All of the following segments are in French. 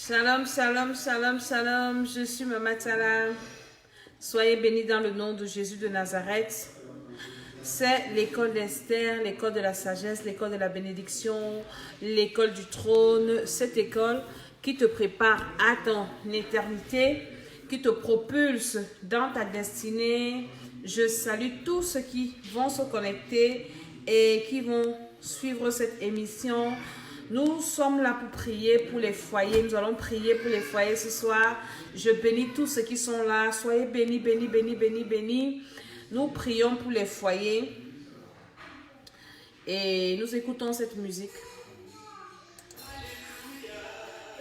Shalom, shalom, shalom, shalom. Je suis Mama Tala. Soyez bénis dans le nom de Jésus de Nazareth. C'est l'école d'Esther, l'école de la sagesse, l'école de la bénédiction, l'école du trône. Cette école qui te prépare à ton éternité, qui te propulse dans ta destinée. Je salue tous ceux qui vont se connecter et qui vont suivre cette émission. Nous sommes là pour prier pour les foyers. Nous allons prier pour les foyers ce soir. Je bénis tous ceux qui sont là. Soyez bénis, bénis, bénis, bénis, bénis. Nous prions pour les foyers. Et nous écoutons cette musique.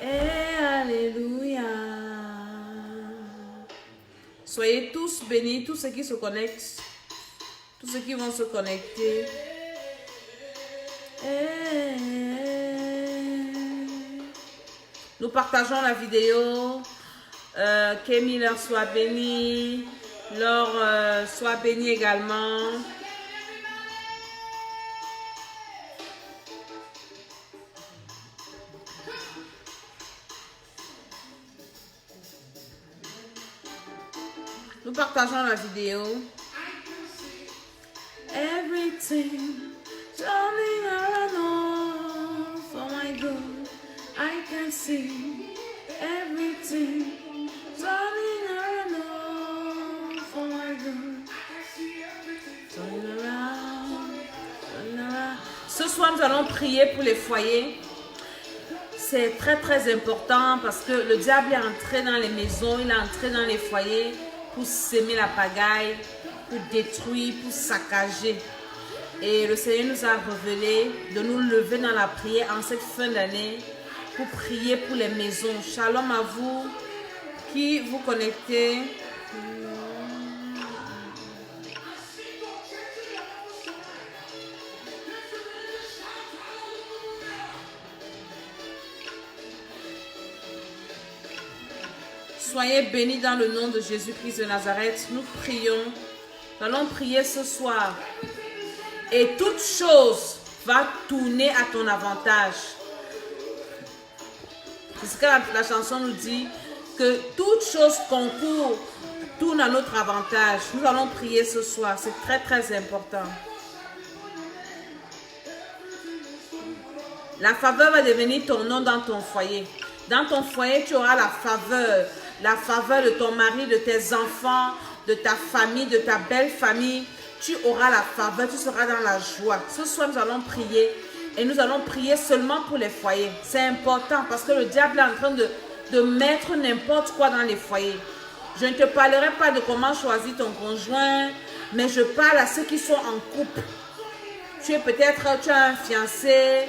Et alléluia. Soyez tous bénis, tous ceux qui se connectent. Tous ceux qui vont se connecter. Nous partageons la vidéo. Kémy leur soit béni. Laure soit béni également. Nous partageons la vidéo. Everything turning around for my good. I can see everything turning around for my good. Turning around, turning around. Ce soir, nous allons prier pour les foyers. C'est très très important parce que le diable est entré dans les maisons, il est entré dans les foyers pour s'aimer la pagaille, pour détruire, pour saccager. Et le Seigneur nous a révélé de nous lever dans la prière en cette fin d'année pour prier pour les maisons. Shalom à vous qui vous connectez. Soyez bénis dans le nom de Jésus-Christ de Nazareth. Nous prions. Nous allons prier ce soir. Et toute chose va tourner à ton avantage. C'est ce que la chanson nous dit. Que toute chose concourt, tourne à notre avantage. Nous allons prier ce soir. C'est très très important. La faveur va devenir ton nom dans ton foyer. Dans ton foyer, tu auras la faveur. La faveur de ton mari, de tes enfants, de ta famille, de ta belle famille. Tu auras la faveur, tu seras dans la joie. Ce soir, nous allons prier. Et nous allons prier seulement pour les foyers. C'est important parce que le diable est en train de mettre n'importe quoi dans les foyers. Je ne te parlerai pas de comment choisir ton conjoint, mais je parle à ceux qui sont en couple. Tu es peut-être, tu as un fiancé,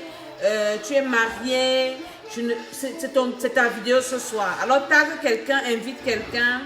tu es marié. C'est ta vidéo ce soir. Alors tag quelqu'un, invite quelqu'un.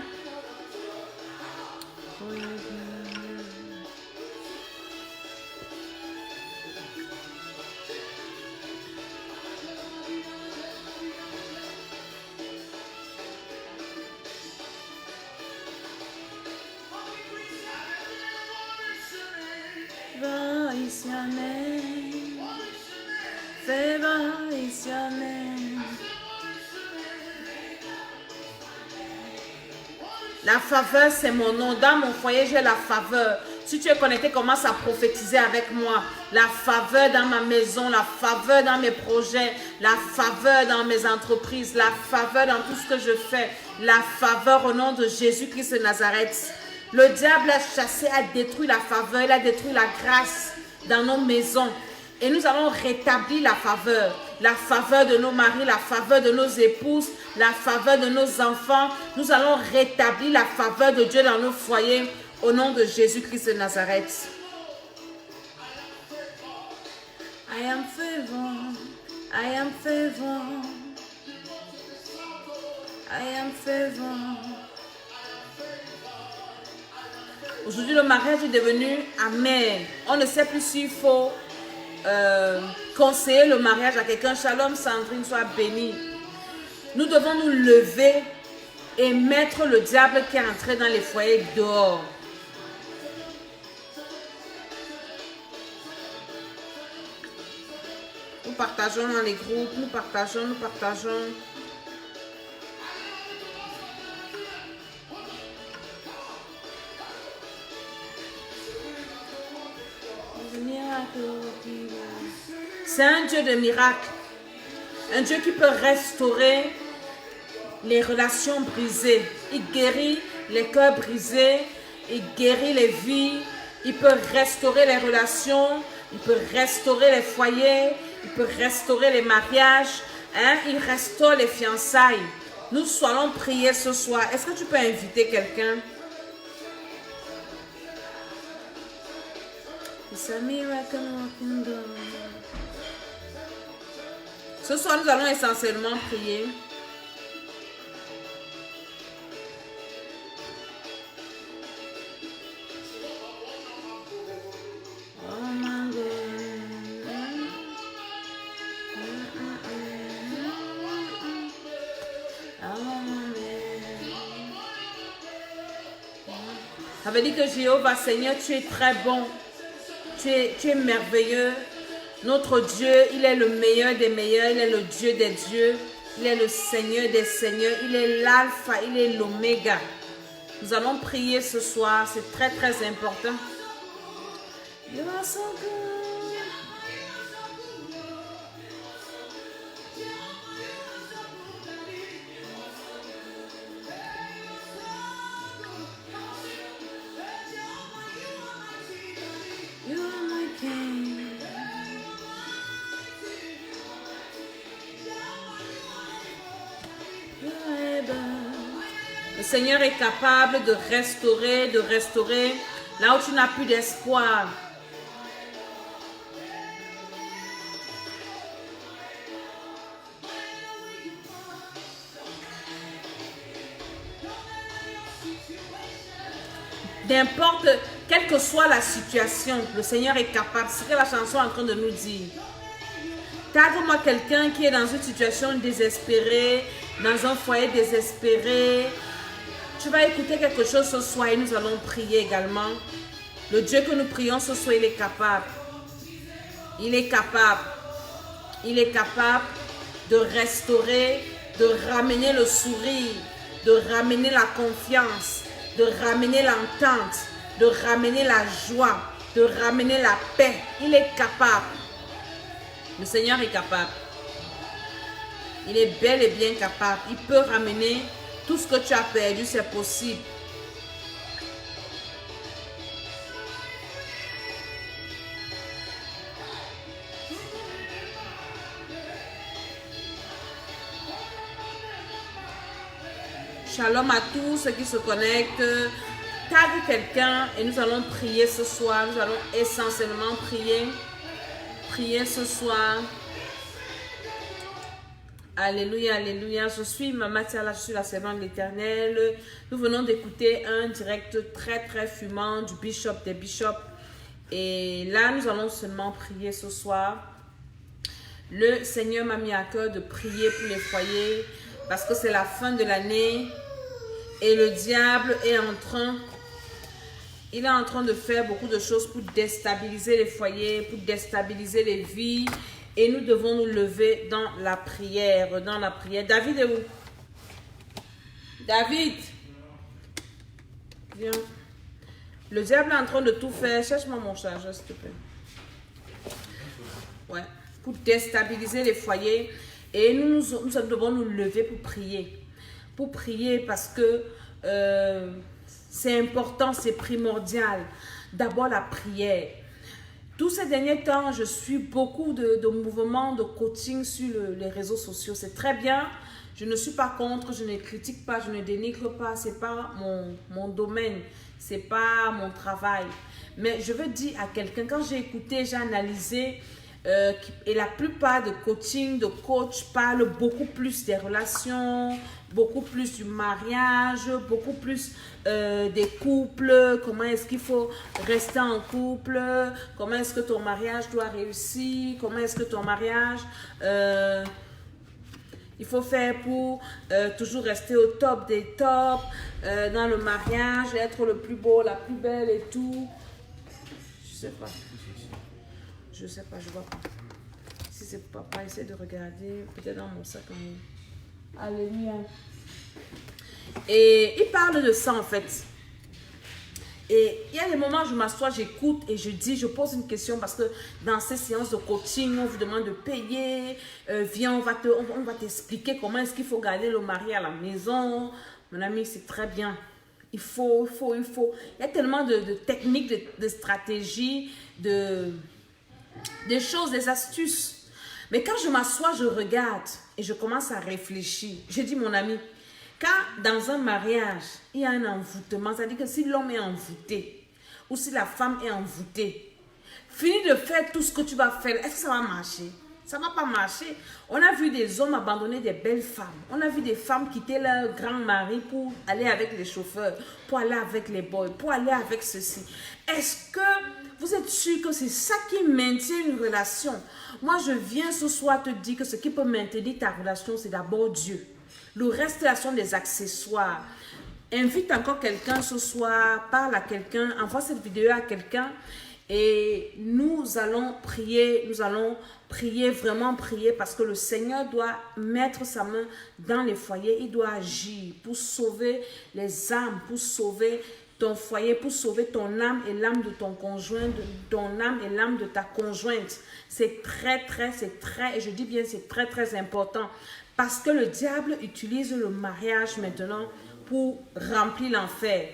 La faveur, c'est mon nom. Dans mon foyer, j'ai la faveur. Si tu es connecté, commence à prophétiser avec moi. La faveur dans ma maison, la faveur dans mes projets, la faveur dans mes entreprises, la faveur dans tout ce que je fais. La faveur au nom de Jésus-Christ de Nazareth. Le diable a chassé, a détruit la faveur, il a détruit la grâce dans nos maisons. Et nous allons rétablir la faveur de nos maris, la faveur de nos épouses, la faveur de nos enfants. Nous allons rétablir la faveur de Dieu dans nos foyers au nom de Jésus-Christ de Nazareth. I am favored, I am favored, I am favored. Aujourd'hui, le mariage est devenu amer. On ne sait plus s'il faut conseiller le mariage à quelqu'un. Shalom Sandrine, sois bénie. Nous devons nous lever et mettre le diable qui est entré dans les foyers dehors. Nous partageons dans les groupes, nous partageons. C'est un Dieu de miracles. Un Dieu qui peut restaurer les relations brisées. Il guérit les cœurs brisés. Il guérit les vies. Il peut restaurer les relations. Il peut restaurer les foyers. Il peut restaurer les mariages. Hein? Il restaure les fiançailles. Nous allons prier ce soir. Est-ce que tu peux inviter quelqu'un? Ce soir, nous allons essentiellement prier. Ça veut dire que Jéhovah, Seigneur, tu es très bon. Tu es merveilleux. Notre Dieu, il est le meilleur des meilleurs. Il est le Dieu des dieux. Il est le Seigneur des seigneurs. Il est l'alpha, il est l'oméga. Nous allons prier ce soir. C'est très, très important. You are so good. You are my king. You are able. Le Seigneur est capable de restaurer là où tu n'as plus d'espoir. N'importe, quelle que soit la situation, le Seigneur est capable. C'est ce que la chanson est en train de nous dire. Tague-moi quelqu'un qui est dans une situation désespérée, dans un foyer désespéré. Tu vas écouter quelque chose ce soir et nous allons prier également. Le Dieu que nous prions ce soir, il est capable. Il est capable. Il est capable de restaurer, de ramener le sourire, de ramener la confiance, de ramener l'entente, de ramener la joie, de ramener la paix. Il est capable. Le Seigneur est capable. Il est bel et bien capable. Il peut ramener tout ce que tu as perdu, c'est possible. Shalom à tous ceux qui se connectent. Tague quelqu'un et nous allons prier ce soir. Nous allons essentiellement prier. Prier ce soir. Alléluia, alléluia. Je suis Maman Tiala, je suis la servante de l'Éternel. Nous venons d'écouter un direct très très fumant du Bishop des Bishops. Et là, nous allons seulement prier ce soir. Le Seigneur m'a mis à cœur de prier pour les foyers parce que c'est la fin de l'année et le diable est en train de faire beaucoup de choses pour déstabiliser les foyers, pour déstabiliser les vies. Et nous devons nous lever dans la prière. David est où? David! Viens. Le diable est en train de tout faire. Cherche-moi mon chargeur, s'il te plaît. Ouais. Pour déstabiliser les foyers. Et nous devons nous lever pour prier. Pour prier parce que c'est important, c'est primordial. D'abord la prière. Tous ces derniers temps, je suis beaucoup de mouvements, de coaching sur les réseaux sociaux. C'est très bien. Je ne suis pas contre, je ne critique pas, je ne dénigre pas. Ce n'est pas mon domaine, ce n'est pas mon travail. Mais je veux dire à quelqu'un, quand j'ai écouté, j'ai analysé, et la plupart de coaching, de coach parlent beaucoup plus des relations, beaucoup plus du mariage, beaucoup plus des couples, comment est-ce qu'il faut rester en couple, comment est-ce que ton mariage doit réussir, comment est-ce que ton mariage, il faut faire pour toujours rester au top des tops, dans le mariage, être le plus beau, la plus belle et tout. Je sais pas. Je sais pas, je vois pas. Si c'est papa, essaie de regarder, peut-être dans mon sac en haut. Alléluia. Et il parle de ça en fait. Et il y a des moments où je m'assois, j'écoute et je pose une question parce que dans ces séances de coaching, on vous demande de payer. Viens, on va t'expliquer comment est-ce qu'il faut garder le mari à la maison. Mon ami, c'est très bien. Il faut. Il y a tellement de techniques, de stratégies, des choses, des astuces. Mais quand je m'assois, je regarde et je commence à réfléchir. Je dis, mon ami, quand dans un mariage, il y a un envoûtement, c'est-à-dire que si l'homme est envoûté ou si la femme est envoûtée, finis de faire tout ce que tu vas faire. Est-ce que ça va marcher? Ça ne va pas marcher. On a vu des hommes abandonner des belles femmes. On a vu des femmes quitter leur grand mari pour aller avec les chauffeurs, pour aller avec les boys, pour aller avec ceci. Est-ce que vous êtes sûr que c'est ça qui maintient une relation? Moi, je viens ce soir te dire que ce qui peut maintenir ta relation, c'est d'abord Dieu. Le reste, là, sont des accessoires. Invite encore quelqu'un ce soir, parle à quelqu'un, envoie cette vidéo à quelqu'un et nous allons prier, vraiment prier parce que le Seigneur doit mettre sa main dans les foyers, il doit agir pour sauver les âmes, pour sauver ton foyer, pour sauver ton âme et l'âme de ton conjoint, ton âme et l'âme de ta conjointe. C'est et je dis bien c'est très important. Parce que le diable utilise le mariage maintenant pour remplir l'enfer,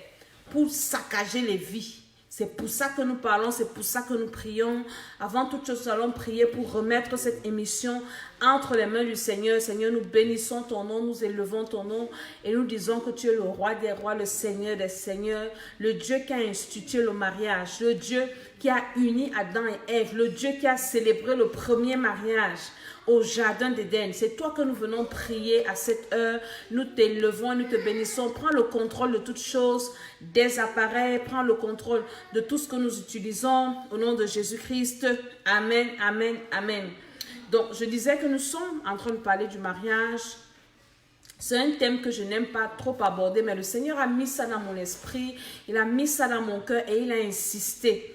pour saccager les vies. C'est pour ça que nous parlons, c'est pour ça que nous prions. Avant toute chose, nous allons prier pour remettre cette émission entre les mains du Seigneur. Seigneur, nous bénissons ton nom, nous élevons ton nom et nous disons que tu es le roi des rois, le Seigneur des seigneurs, le Dieu qui a institué le mariage, le Dieu qui a uni Adam et Ève, le Dieu qui a célébré le premier mariage au jardin d'Éden. C'est toi que nous venons prier à cette heure. Nous t'élevons, nous te bénissons. Prends le contrôle de toutes choses, des appareils. Prends le contrôle de tout ce que nous utilisons. Au nom de Jésus-Christ. Amen, amen, amen. Donc, je disais que nous sommes en train de parler du mariage. C'est un thème que je n'aime pas trop aborder, mais le Seigneur a mis ça dans mon esprit. Il a mis ça dans mon cœur et il a insisté.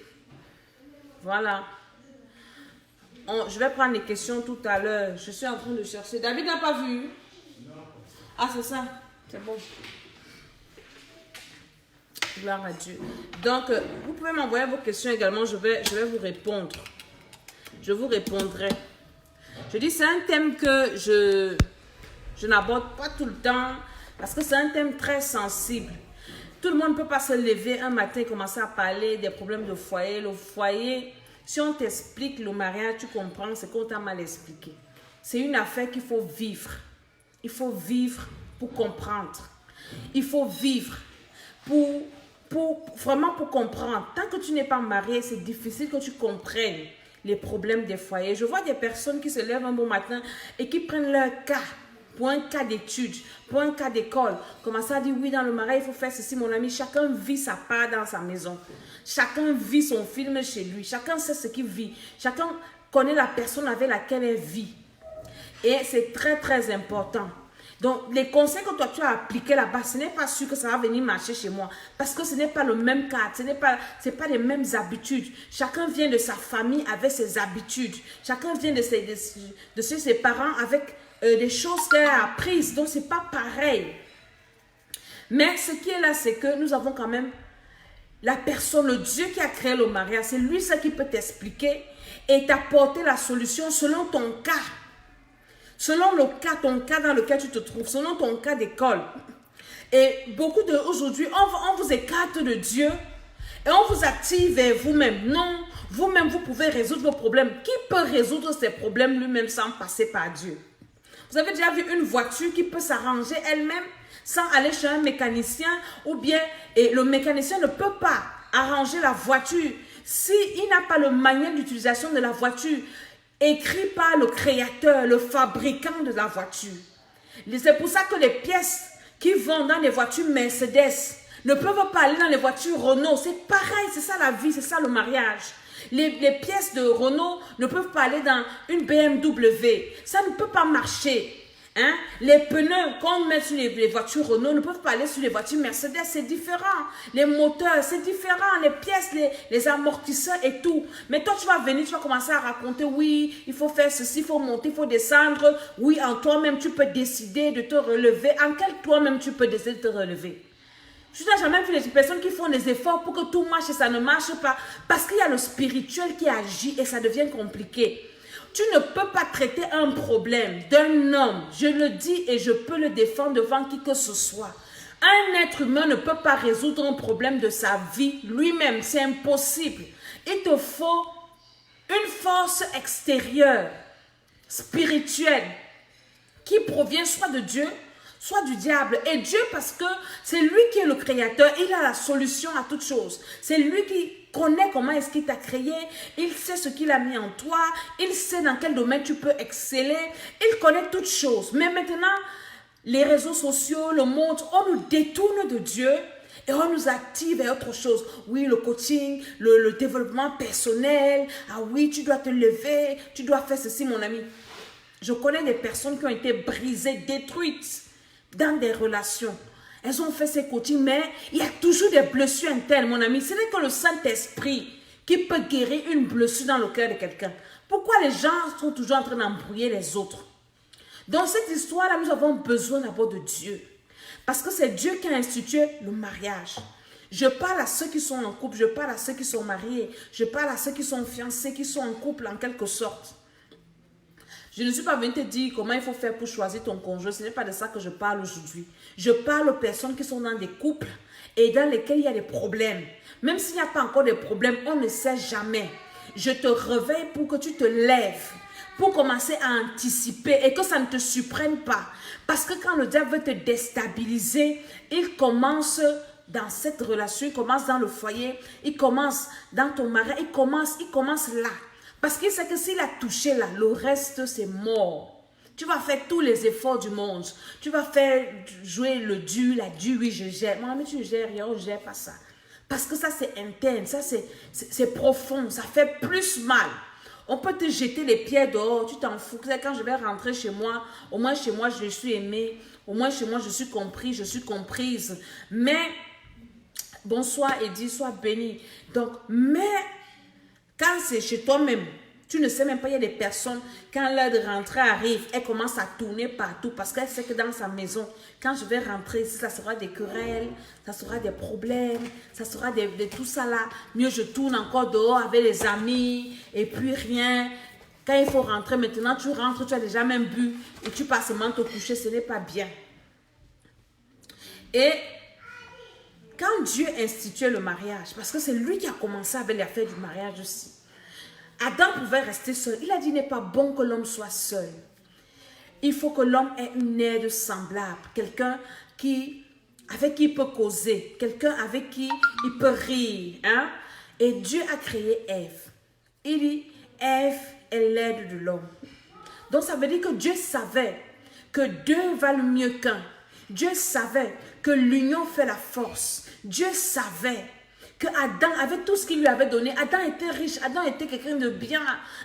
Voilà. Je vais prendre les questions tout à l'heure. Je suis en train de chercher. David n'a pas vu? Non. Ah, c'est ça. C'est bon. Gloire à Dieu. Donc, vous pouvez m'envoyer vos questions également. Je vais vous répondre. Je vous répondrai. Je dis, c'est un thème que je n'aborde pas tout le temps parce que c'est un thème très sensible. Tout le monde ne peut pas se lever un matin et commencer à parler des problèmes de foyer. Le foyer... Si on t'explique le mariage, tu comprends, c'est qu'on t'a mal expliqué. C'est une affaire qu'il faut vivre. Il faut vivre pour comprendre. Il faut vivre vraiment pour comprendre. Tant que tu n'es pas marié, c'est difficile que tu comprennes les problèmes des foyers. Je vois des personnes qui se lèvent un bon matin et qui prennent leur cas pour un cas d'études, pour un cas d'école. Commencent à dire, oui, dans le mariage, il faut faire ceci, mon ami. Chacun vit sa part dans sa maison. Chacun vit son film chez lui. Chacun sait ce qu'il vit. Chacun connaît la personne avec laquelle elle vit. Et c'est très important. Donc, les conseils que toi, tu as appliqués là-bas, ce n'est pas sûr que ça va venir marcher chez moi. Parce que ce n'est pas le même cadre. Ce n'est pas les mêmes habitudes. Chacun vient de sa famille avec ses habitudes. Chacun vient de ses parents avec des choses qu'elle a apprises. Donc, ce n'est pas pareil. Mais ce qui est là, c'est que nous avons quand même la personne, le Dieu qui a créé le mariage. C'est lui ça qui peut t'expliquer et t'apporter la solution selon ton cas. Selon ton cas dans lequel tu te trouves, selon ton cas d'école. Et beaucoup aujourd'hui, on vous écarte de Dieu et on vous attire vers vous-même. Non, vous-même, vous pouvez résoudre vos problèmes. Qui peut résoudre ses problèmes lui-même sans passer par Dieu? Vous avez déjà vu une voiture qui peut s'arranger elle-même sans aller chez un mécanicien ou bien le mécanicien ne peut pas arranger la voiture s'il n'a pas le manuel d'utilisation de la voiture écrit par le créateur, le fabricant de la voiture. C'est pour ça que les pièces qui vont dans les voitures Mercedes ne peuvent pas aller dans les voitures Renault. C'est pareil, c'est ça la vie, c'est ça le mariage. Les pièces de Renault ne peuvent pas aller dans une BMW. Ça ne peut pas marcher. Hein? Les pneus qu'on met sur les voitures Renault ne peuvent pas aller sur les voitures Mercedes, c'est différent. Les moteurs, c'est différent. Les pièces, les amortisseurs et tout. Mais toi, tu vas venir, tu vas commencer à raconter, oui, il faut faire ceci, il faut monter, il faut descendre. Oui, en toi-même, tu peux décider de te relever. En quel toi-même, tu peux décider de te relever? Tu n'as jamais vu les personnes qui font des efforts pour que tout marche et ça ne marche pas. Parce qu'il y a le spirituel qui agit et ça devient compliqué. Tu ne peux pas traiter un problème d'un homme. Je le dis et je peux le défendre devant qui que ce soit. Un être humain ne peut pas résoudre un problème de sa vie lui-même. C'est impossible. Il te faut une force extérieure, spirituelle, qui provient soit de Dieu, soit du diable. Et Dieu, parce que c'est lui qui est le créateur, il a la solution à toutes choses. C'est lui qui connaît comment est-ce qu'il t'a créé, il sait ce qu'il a mis en toi, il sait dans quel domaine tu peux exceller, il connaît toutes choses. Mais maintenant, les réseaux sociaux, le monde, on nous détourne de Dieu et on nous active vers autre chose. Oui, le coaching, le développement personnel. Ah oui, tu dois te lever, tu dois faire ceci, mon ami. Je connais des personnes qui ont été brisées, détruites dans des relations. Elles ont fait ces coachings, mais il y a toujours des blessures internes, mon ami. Ce n'est que le Saint-Esprit qui peut guérir une blessure dans le cœur de quelqu'un. Pourquoi les gens sont toujours en train d'embrouiller les autres? Dans cette histoire-là, nous avons besoin d'abord de Dieu. Parce que c'est Dieu qui a institué le mariage. Je parle à ceux qui sont en couple, je parle à ceux qui sont mariés, je parle à ceux qui sont fiancés, qui sont en couple en quelque sorte. Je ne suis pas venue te dire comment il faut faire pour choisir ton conjoint. Ce n'est pas de ça que je parle aujourd'hui. Je parle aux personnes qui sont dans des couples et dans lesquels il y a des problèmes. Même s'il n'y a pas encore de problèmes, on ne sait jamais. Je te réveille pour que tu te lèves, pour commencer à anticiper et que ça ne te surprenne pas. Parce que quand le diable veut te déstabiliser, il commence dans cette relation, il commence dans le foyer, il commence dans ton mari, il commence là. Parce qu'il sait que s'il a touché là, le reste c'est mort. Tu vas faire tous les efforts du monde. Tu vas faire jouer le dur, la dure, oui je gère. Mon ami, tu ne gères rien, on ne gère pas ça. Parce que ça c'est interne, ça c'est profond, ça fait plus mal. On peut te jeter les pieds dehors, tu t'en fous. Quand je vais rentrer chez moi, au moins chez moi je suis aimée. Au moins chez moi je suis compris, je suis comprise. Mais, bonsoir Eddy, sois béni. Donc, mais... Quand c'est chez toi-même, tu ne sais même pas, il y a des personnes, quand l'heure de rentrer arrive, elles commencent à tourner partout parce qu'elle sait que dans sa maison, quand je vais rentrer ici, ça sera des querelles, ça sera des problèmes, ça sera de tout ça là. Mieux je tourne encore dehors avec les amis et puis rien. Quand il faut rentrer maintenant, tu rentres, tu as déjà même bu et tu passes seulement te coucher, ce n'est pas bien. Et quand Dieu instituait le mariage, parce que c'est lui qui a commencé avec l'affaire du mariage aussi, Adam pouvait rester seul. Il a dit, il n'est pas bon que l'homme soit seul. Il faut que l'homme ait une aide semblable, quelqu'un avec qui il peut causer, quelqu'un avec qui il peut rire. Hein? Et Dieu a créé Ève. Il dit, Ève est l'aide de l'homme. Donc ça veut dire que Dieu savait que deux valent mieux qu'un. Dieu savait que l'union fait la force. Dieu savait que Adam, avec tout ce qu'il lui avait donné, Adam était riche, Adam était quelqu'un de bien.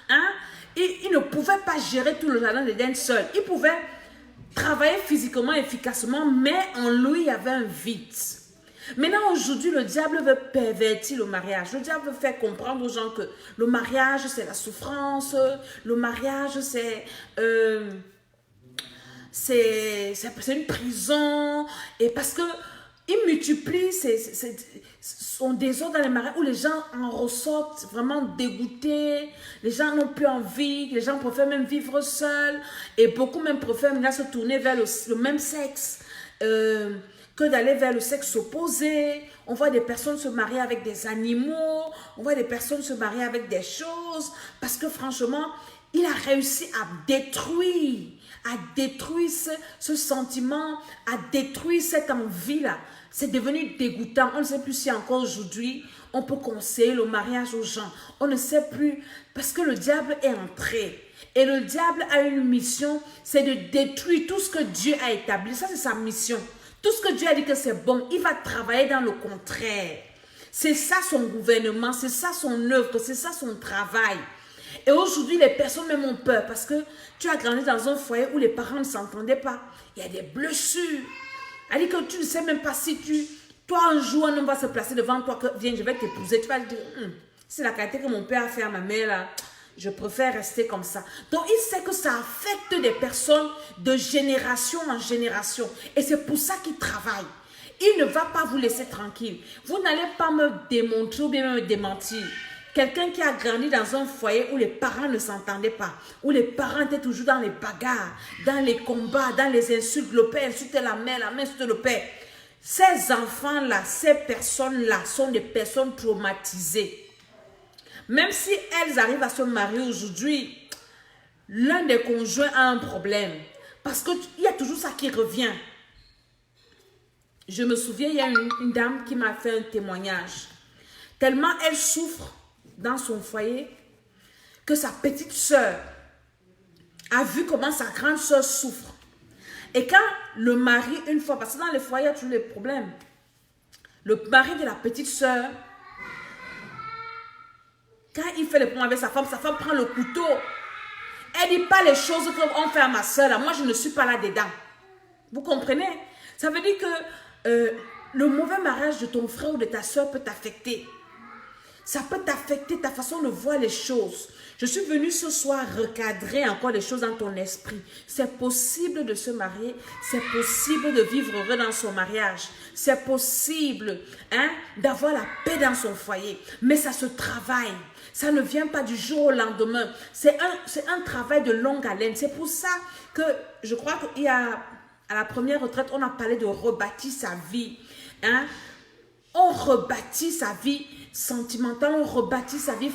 Hein? Et il ne pouvait pas gérer tout le jardin d'Éden seul. Il pouvait travailler physiquement, efficacement, mais en lui, il y avait un vide. Maintenant, aujourd'hui, le diable veut pervertir le mariage. Le diable veut faire comprendre aux gens que le mariage, c'est la souffrance. Le mariage, c'est une prison. Et parce que il multiplie son désordre dans les mariages où les gens en ressortent vraiment dégoûtés. Les gens n'ont plus envie. Les gens préfèrent même vivre seuls. Et beaucoup même préfèrent maintenant se tourner vers le même sexe que d'aller vers le sexe opposé. On voit des personnes se marier avec des animaux. On voit des personnes se marier avec des choses. Parce que franchement, il a réussi à détruire ce sentiment, à détruire cette envie-là. C'est devenu dégoûtant. On ne sait plus si encore aujourd'hui, on peut conseiller le mariage aux gens. On ne sait plus parce que le diable est entré. Et le diable a une mission, c'est de détruire tout ce que Dieu a établi. Ça, c'est sa mission. Tout ce que Dieu a dit que c'est bon, il va travailler dans le contraire. C'est ça son gouvernement, c'est ça son œuvre, c'est ça son travail. Et aujourd'hui, les personnes même ont peur parce que tu as grandi dans un foyer où les parents ne s'entendaient pas. Il y a des blessures. Elle dit que tu ne sais même pas si toi un jour, un homme va se placer devant toi, que viens, je vais t'épouser. Tu vas dire, c'est la qualité que mon père a fait à ma mère là. Je préfère rester comme ça. Donc, il sait que ça affecte des personnes de génération en génération. Et c'est pour ça qu'il travaille. il ne va pas vous laisser tranquille. Vous n'allez pas me démontrer ou bien me démentir. Quelqu'un qui a grandi dans un foyer où les parents ne s'entendaient pas, où les parents étaient toujours dans les bagarres, dans les combats, dans les insultes. Le père insultait la mère insultait le père. Ces enfants-là, ces personnes-là sont des personnes traumatisées. Même si elles arrivent à se marier aujourd'hui, l'un des conjoints a un problème. Parce qu'il y a toujours ça qui revient. Je me souviens, il y a une dame qui m'a fait un témoignage. Tellement elle souffre dans son foyer que sa petite soeur a vu comment sa grande soeur souffre. Et quand le mari, une fois, parce que dans les foyers, il y a toujours les problèmes. Le mari de la petite soeur, quand il fait le problème avec sa femme prend le couteau. Elle dit pas les choses qu'on fait à ma soeur. Moi, je ne suis pas là-dedans. Vous comprenez? Ça veut dire que le mauvais mariage de ton frère ou de ta soeur peut t'affecter. Ça peut t'affecter ta façon de voir les choses. Je suis venue ce soir recadrer encore les choses dans ton esprit. C'est possible de se marier. C'est possible de vivre heureux dans son mariage. C'est possible d'avoir la paix dans son foyer. Mais ça se travaille. Ça ne vient pas du jour au lendemain. C'est un travail de longue haleine. C'est pour ça que je crois qu'il y a, à la première retraite, on a parlé de rebâtir sa vie. On rebâtit sa vie sentimentale, on rebâtit sa vie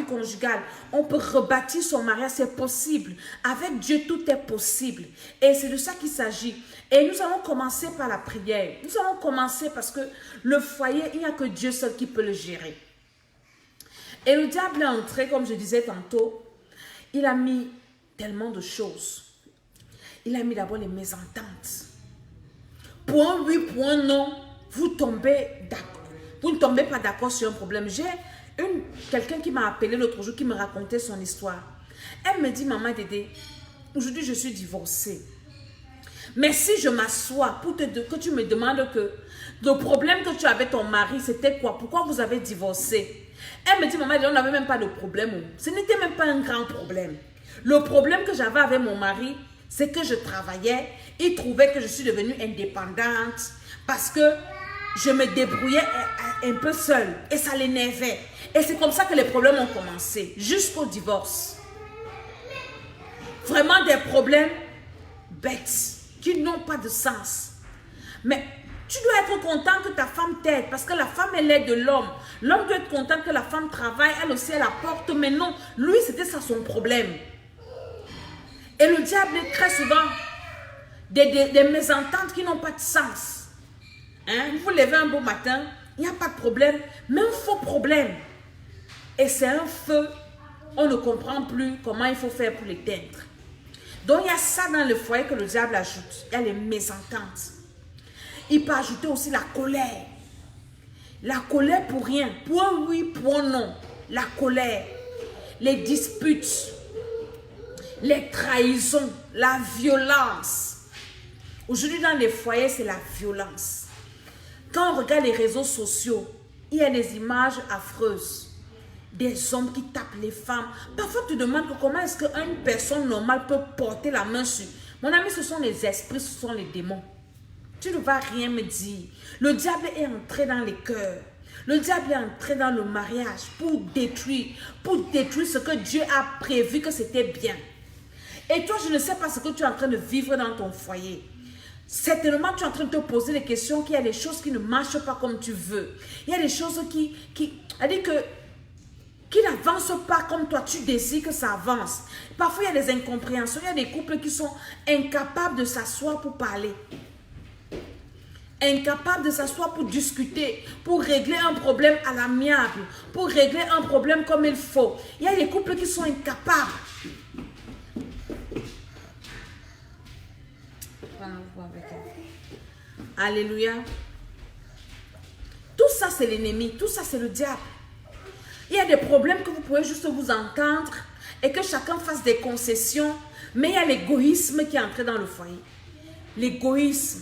conjugale. On peut rebâtir son mariage, c'est possible. Avec Dieu, tout est possible. Et c'est de ça qu'il s'agit. Et nous allons commencer par la prière. Nous allons commencer parce que le foyer, il n'y a que Dieu seul qui peut le gérer. Et le diable est entré, comme je disais tantôt, il a mis tellement de choses. Il a mis d'abord les mésententes. Point oui, point non, vous tombez d'accord. Vous ne tombez pas d'accord sur un problème. J'ai quelqu'un qui m'a appelé l'autre jour, qui me racontait son histoire. Elle me dit, maman Dédé, aujourd'hui je suis divorcée. Mais si je m'assois pour que tu me demandes que le problème que tu avais avec ton mari, c'était quoi? Pourquoi vous avez divorcé? Elle me dit, maman, on n'avait même pas de problème. Ce n'était même pas un grand problème. Le problème que j'avais avec mon mari, c'est que je travaillais. Il trouvait que je suis devenue indépendante parce que je me débrouillais un peu seule. Et ça l'énervait. Et c'est comme ça que les problèmes ont commencé. Jusqu'au divorce. Vraiment des problèmes bêtes qui n'ont pas de sens. Mais tu dois être content que ta femme t'aide parce que la femme est l'aide de l'homme. L'homme doit être content que la femme travaille, elle aussi elle apporte, mais non, lui c'était ça son problème. Et le diable est très souvent des mésententes qui n'ont pas de sens. Vous vous levez un beau matin, il n'y a pas de problème, mais un faux problème. Et c'est un feu, on ne comprend plus comment il faut faire pour l'éteindre. Donc il y a ça dans le foyer que le diable ajoute, il y a les mésententes. Il peut ajouter aussi la colère. La colère pour rien. Point oui, point non. La colère. Les disputes. Les trahisons. La violence. Aujourd'hui, dans les foyers, c'est la violence. Quand on regarde les réseaux sociaux, il y a des images affreuses. Des hommes qui tapent les femmes. Parfois, tu te demandes comment est-ce qu'une personne normale peut porter la main sur. Mon ami, ce sont les esprits, ce sont les démons. Tu ne vas rien me dire. Le diable est entré dans les cœurs. Le diable est entré dans le mariage pour détruire ce que Dieu a prévu que c'était bien. Et toi, je ne sais pas ce que tu es en train de vivre dans ton foyer. Certainement, tu es en train de te poser des questions qu'il y a des choses qui ne marchent pas comme tu veux. Il y a des choses qui n'avancent pas comme toi, tu désires que ça avance. Parfois, il y a des incompréhensions. Il y a des couples qui sont incapables de s'asseoir pour parler. Incapable de s'asseoir pour discuter, pour régler un problème à l'amiable, pour régler un problème comme il faut. Il y a des couples qui sont incapables. Alléluia. Tout ça, c'est l'ennemi. Tout ça, c'est le diable. Il y a des problèmes que vous pouvez juste vous entendre et que chacun fasse des concessions. Mais il y a l'égoïsme qui est entré dans le foyer. L'égoïsme.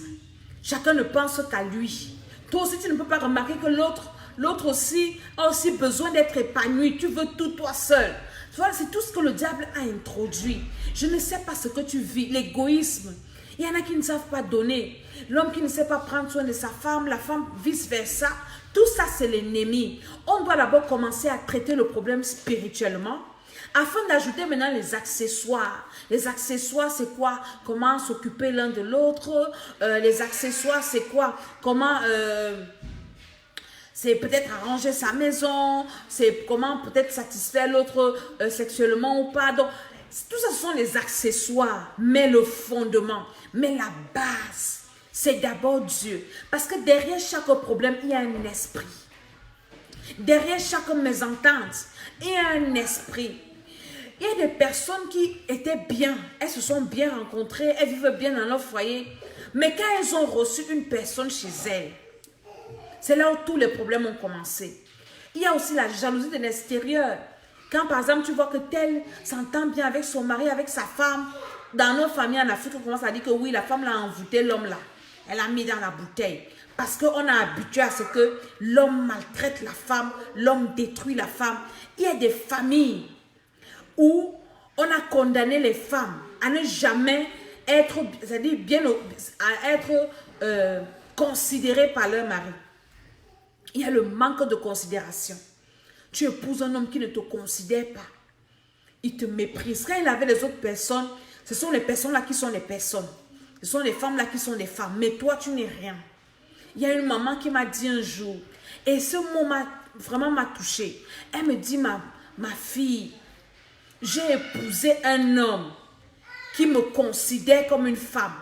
Chacun ne pense qu'à lui. Toi aussi, tu ne peux pas remarquer que l'autre aussi a aussi besoin d'être épanoui. Tu veux tout toi seul. Voilà, c'est tout ce que le diable a introduit. Je ne sais pas ce que tu vis. L'égoïsme. Il y en a qui ne savent pas donner. L'homme qui ne sait pas prendre soin de sa femme, la femme vice-versa. Tout ça, c'est l'ennemi. On doit d'abord commencer à traiter le problème spirituellement afin d'ajouter maintenant les accessoires. Les accessoires, c'est quoi? Comment s'occuper l'un de l'autre. Les accessoires, c'est quoi? Comment... c'est peut-être arranger sa maison, c'est comment peut-être satisfaire l'autre sexuellement ou pas. Donc, tout ça, ce sont les accessoires, mais le fondement, mais la base, c'est d'abord Dieu. Parce que derrière chaque problème, il y a un esprit. Derrière chaque mésentente, il y a un esprit. Il y a des personnes qui étaient bien, elles se sont bien rencontrées, elles vivent bien dans leur foyer. Mais quand elles ont reçu une personne chez elles, c'est là où tous les problèmes ont commencé. Il y a aussi la jalousie de l'extérieur. Quand par exemple tu vois que tel s'entend bien avec son mari, avec sa femme, dans nos familles en Afrique, on commence à dire que oui, la femme l'a envoûté l'homme là. Elle l'a mis dans la bouteille. Parce qu'on a habitué à ce que l'homme maltraite la femme, l'homme détruit la femme. Il y a des familles où on a condamné les femmes à ne jamais être, c'est-à-dire bien, à être considérées par leur mari. Il y a le manque de considération. Tu épouses un homme qui ne te considère pas. Il te méprise. Quand il avait les autres personnes, ce sont les personnes-là qui sont les personnes. Ce sont les femmes-là qui sont les femmes. Mais toi, tu n'es rien. Il y a une maman qui m'a dit un jour, et ce mot vraiment m'a touchée. Elle me dit, ma fille, j'ai épousé un homme qui me considère comme une femme.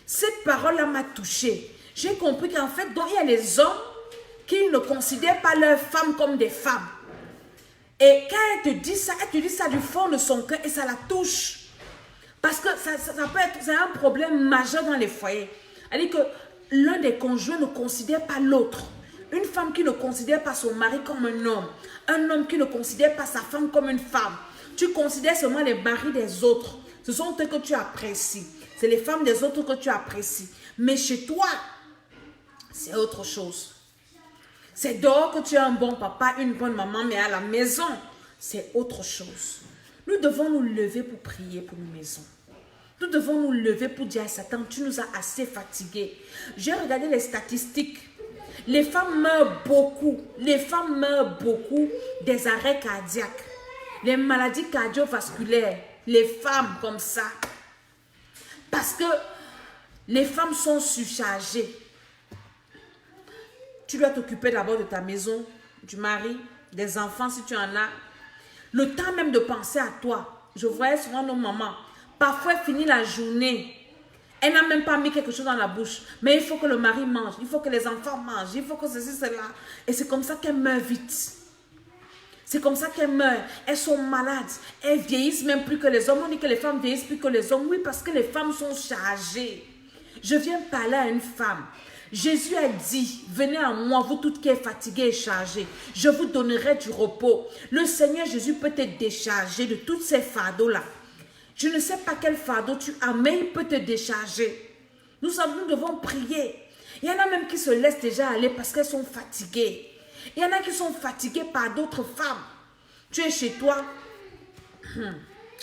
Cette parole-là m'a touchée. J'ai compris qu'en fait, donc, il y a les hommes qui ne considèrent pas leurs femmes comme des femmes. Et quand elle te dit ça du fond de son cœur et ça la touche. Parce que ça peut être, c'est un problème majeur dans les foyers. C'est-à-dire que l'un des conjoints ne considère pas l'autre. Une femme qui ne considère pas son mari comme un homme qui ne considère pas sa femme comme une femme. Tu considères seulement les maris des autres. Ce sont eux que tu apprécies. C'est les femmes des autres que tu apprécies. Mais chez toi, c'est autre chose. C'est dehors que tu es un bon papa, une bonne maman, mais à la maison, c'est autre chose. Nous devons nous lever pour prier pour nos maisons. Nous devons nous lever pour dire à Satan, tu nous as assez fatigués. J'ai regardé les statistiques. Les femmes meurent beaucoup. Les femmes meurent beaucoup des arrêts cardiaques, les maladies cardiovasculaires. Les femmes comme ça. Parce que les femmes sont surchargées. Tu dois t'occuper d'abord de ta maison, du mari, des enfants si tu en as. Le temps même de penser à toi. Je voyais souvent nos mamans. Parfois, elle finit la journée. Elle n'a même pas mis quelque chose dans la bouche. Mais il faut que le mari mange. Il faut que les enfants mangent. Il faut que ceci, cela. Et c'est comme ça qu'elles meurent vite. C'est comme ça qu'elles meurent. Elles sont malades. Elles vieillissent même plus que les hommes. On dit que les femmes vieillissent plus que les hommes. Oui, parce que les femmes sont chargées. Je viens parler à une femme. Jésus a dit, venez à moi, vous toutes qui êtes fatiguées et chargées, je vous donnerai du repos. Le Seigneur Jésus peut te décharger de tous ces fardeaux-là. Je ne sais pas quel fardeau tu as, mais il peut te décharger. Nous devons prier. Il y en a même qui se laissent déjà aller parce qu'elles sont fatiguées. Il y en a qui sont fatiguées par d'autres femmes. Tu es chez toi.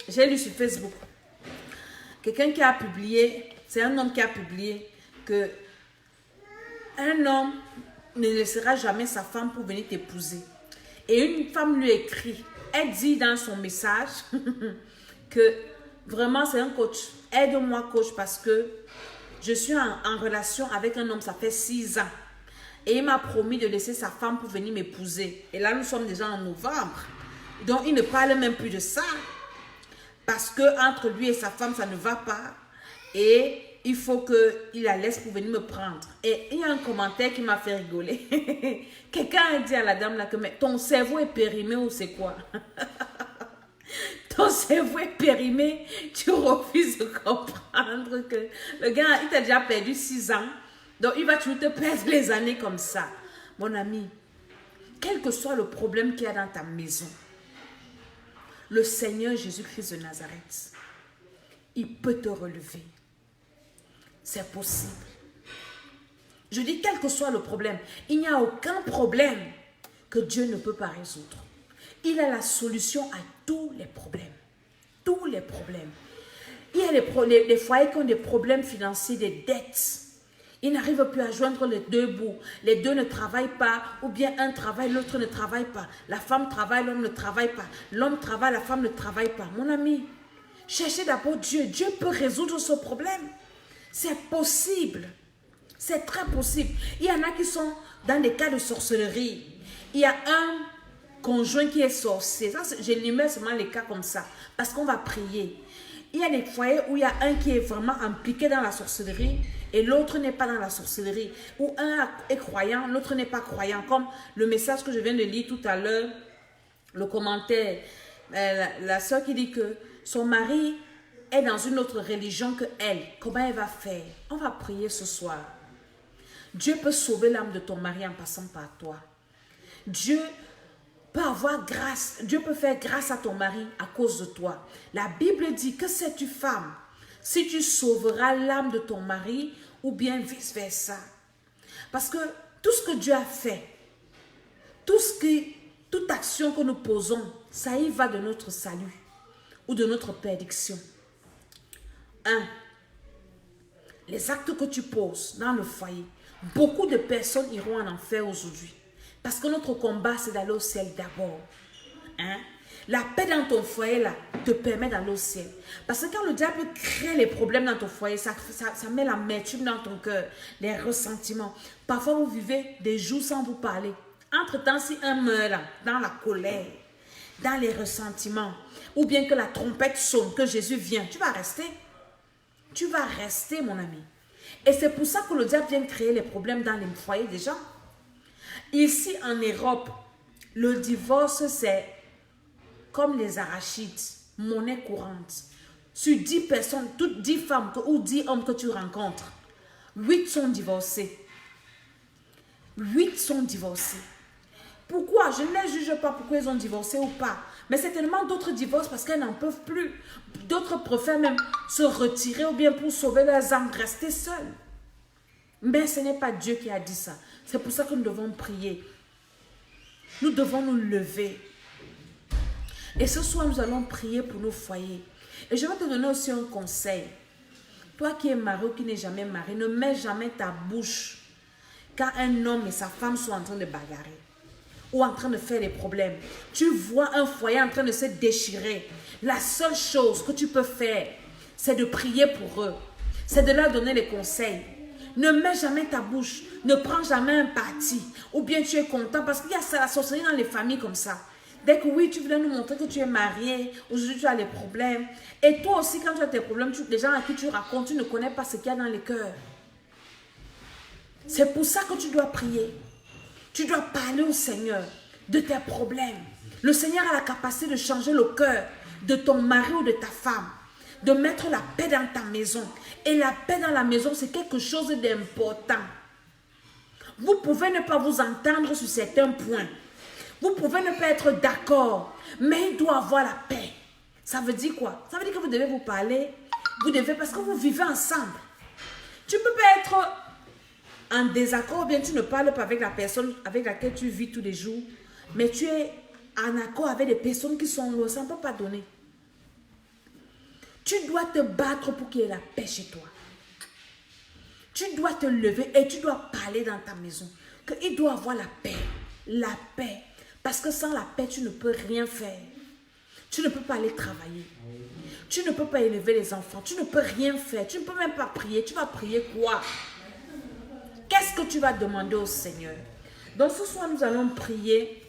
J'ai lu sur Facebook. Quelqu'un qui a publié, c'est un homme qui a publié que un homme ne laissera jamais sa femme pour venir t'épouser. Et une femme lui écrit, elle dit dans son message que vraiment c'est un coach. Aide-moi coach parce que je suis en relation avec un homme, ça fait 6 ans. Et il m'a promis de laisser sa femme pour venir m'épouser. Et là nous sommes déjà en novembre. Donc il ne parle même plus de ça. Parce que entre lui et sa femme ça ne va pas. Et il faut qu'il la laisse pour venir me prendre. Et il y a un commentaire qui m'a fait rigoler. Quelqu'un a dit à la dame là que mais ton cerveau est périmé ou c'est quoi? Ton cerveau est périmé. Tu refuses de comprendre que le gars, il t'a déjà perdu 6 ans. Donc il va toujours te perdre les années comme ça. Mon ami, quel que soit le problème qu'il y a dans ta maison, le Seigneur Jésus-Christ de Nazareth, il peut te relever. C'est possible. Je dis quel que soit le problème, il n'y a aucun problème que Dieu ne peut pas résoudre. Il a la solution à tous les problèmes. Tous les problèmes. Il y a les foyers qui ont des problèmes financiers, des dettes. Ils n'arrivent plus à joindre les deux bouts. Les deux ne travaillent pas, ou bien un travaille, l'autre ne travaille pas. La femme travaille, l'homme ne travaille pas. L'homme travaille, la femme ne travaille pas. Mon ami, cherchez d'abord Dieu. Dieu peut résoudre ce problème. C'est possible. C'est très possible. Il y en a qui sont dans des cas de sorcellerie. Il y a un conjoint qui est sorcier. J'énumère seulement les cas comme ça. Parce qu'on va prier. Il y a des foyers où il y a un qui est vraiment impliqué dans la sorcellerie et l'autre n'est pas dans la sorcellerie. Ou un est croyant, l'autre n'est pas croyant. Comme le message que je viens de lire tout à l'heure, le commentaire. La soeur qui dit que son mari est dans une autre religion que elle. Comment elle va faire? On va prier ce soir. Dieu peut sauver l'âme de ton mari en passant par toi. Dieu peut avoir grâce, Dieu peut faire grâce à ton mari à cause de toi. La Bible dit que sais-tu femme, si tu sauveras l'âme de ton mari ou bien vice versa. Parce que tout ce que Dieu a fait, toute action que nous posons, ça y va de notre salut ou de notre perdition. 1. Les actes que tu poses dans le foyer, beaucoup de personnes iront en enfer aujourd'hui. Parce que notre combat, c'est d'aller au ciel d'abord. Hein? La paix dans ton foyer, là, te permet d'aller au ciel. Parce que quand le diable crée les problèmes dans ton foyer, ça met l'amertume dans ton cœur, les ressentiments. Parfois, vous vivez des jours sans vous parler. Entre-temps, si un meurt là, dans la colère, dans les ressentiments, ou bien que la trompette sonne, que Jésus vient, tu vas rester. Tu vas rester, mon ami. Et c'est pour ça que le diable vient créer les problèmes dans les foyers des gens. Ici, en Europe, le divorce, c'est comme les arachides, monnaie courante. Sur 10 personnes, toutes 10 femmes ou 10 hommes que tu rencontres, 8 sont divorcés. 8 sont divorcés. Pourquoi? Je ne les juge pas pourquoi ils ont divorcé ou pas. Mais certainement d'autres divorcent parce qu'elles n'en peuvent plus. D'autres préfèrent même se retirer ou bien pour sauver leurs âmes, rester seuls. Mais ce n'est pas Dieu qui a dit ça. C'est pour ça que nous devons prier. Nous devons nous lever. Et ce soir, nous allons prier pour nos foyers. Et je vais te donner aussi un conseil. Toi qui es marié ou qui n'es jamais marié, ne mets jamais ta bouche quand un homme et sa femme sont en train de bagarrer ou en train de faire des problèmes. Tu vois un foyer en train de se déchirer. La seule chose que tu peux faire, c'est de prier pour eux. C'est de leur donner les conseils. Ne mets jamais ta bouche. Ne prends jamais un parti. Ou bien tu es content parce qu'il y a ça, la sorcellerie dans les familles comme ça. Dès que oui, tu voulais nous montrer que tu es marié, aujourd'hui tu as les problèmes. Et toi aussi, quand tu as tes problèmes, les gens à qui tu racontes, tu ne connais pas ce qu'il y a dans les cœurs. C'est pour ça que tu dois prier. Tu dois parler au Seigneur de tes problèmes. Le Seigneur a la capacité de changer le cœur de ton mari ou de ta femme. De mettre la paix dans ta maison. Et la paix dans la maison, c'est quelque chose d'important. Vous pouvez ne pas vous entendre sur certains points. Vous pouvez ne pas être d'accord. Mais il doit avoir la paix. Ça veut dire quoi? Ça veut dire que vous devez vous parler. Vous devez, parce que vous vivez ensemble. Tu ne peux pas être en désaccord, ou bien tu ne parles pas avec la personne avec laquelle tu vis tous les jours. Mais tu es en accord avec des personnes qui sont loin. Ça ne peut pas donner. Tu dois te battre pour qu'il y ait la paix chez toi. Tu dois te lever et tu dois parler dans ta maison. Qu'il doit avoir la paix. La paix. Parce que sans la paix, tu ne peux rien faire. Tu ne peux pas aller travailler. Tu ne peux pas élever les enfants. Tu ne peux rien faire. Tu ne peux même pas prier. Tu vas prier quoi? Qu'est-ce que tu vas demander au Seigneur? Donc ce soir, nous allons prier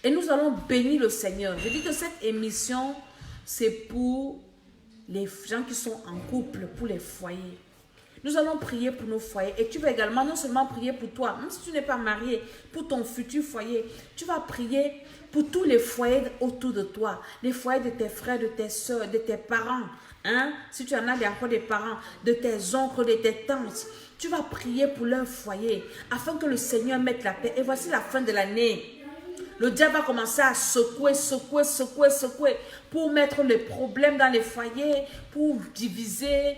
et nous allons bénir le Seigneur. Je dis que cette émission, c'est pour les gens qui sont en couple, pour les foyers. Nous allons prier pour nos foyers. Et tu vas également non seulement prier pour toi, même si tu n'es pas marié, pour ton futur foyer. Tu vas prier pour tous les foyers autour de toi. Les foyers de tes frères, de tes soeurs, de tes parents. Hein? Si tu en as encore des parents, de tes oncles, de tes tantes. Tu vas prier pour leur foyer afin que le Seigneur mette la paix. Et voici la fin de l'année. Le diable va commencer à secouer pour mettre les problèmes dans les foyers, pour diviser,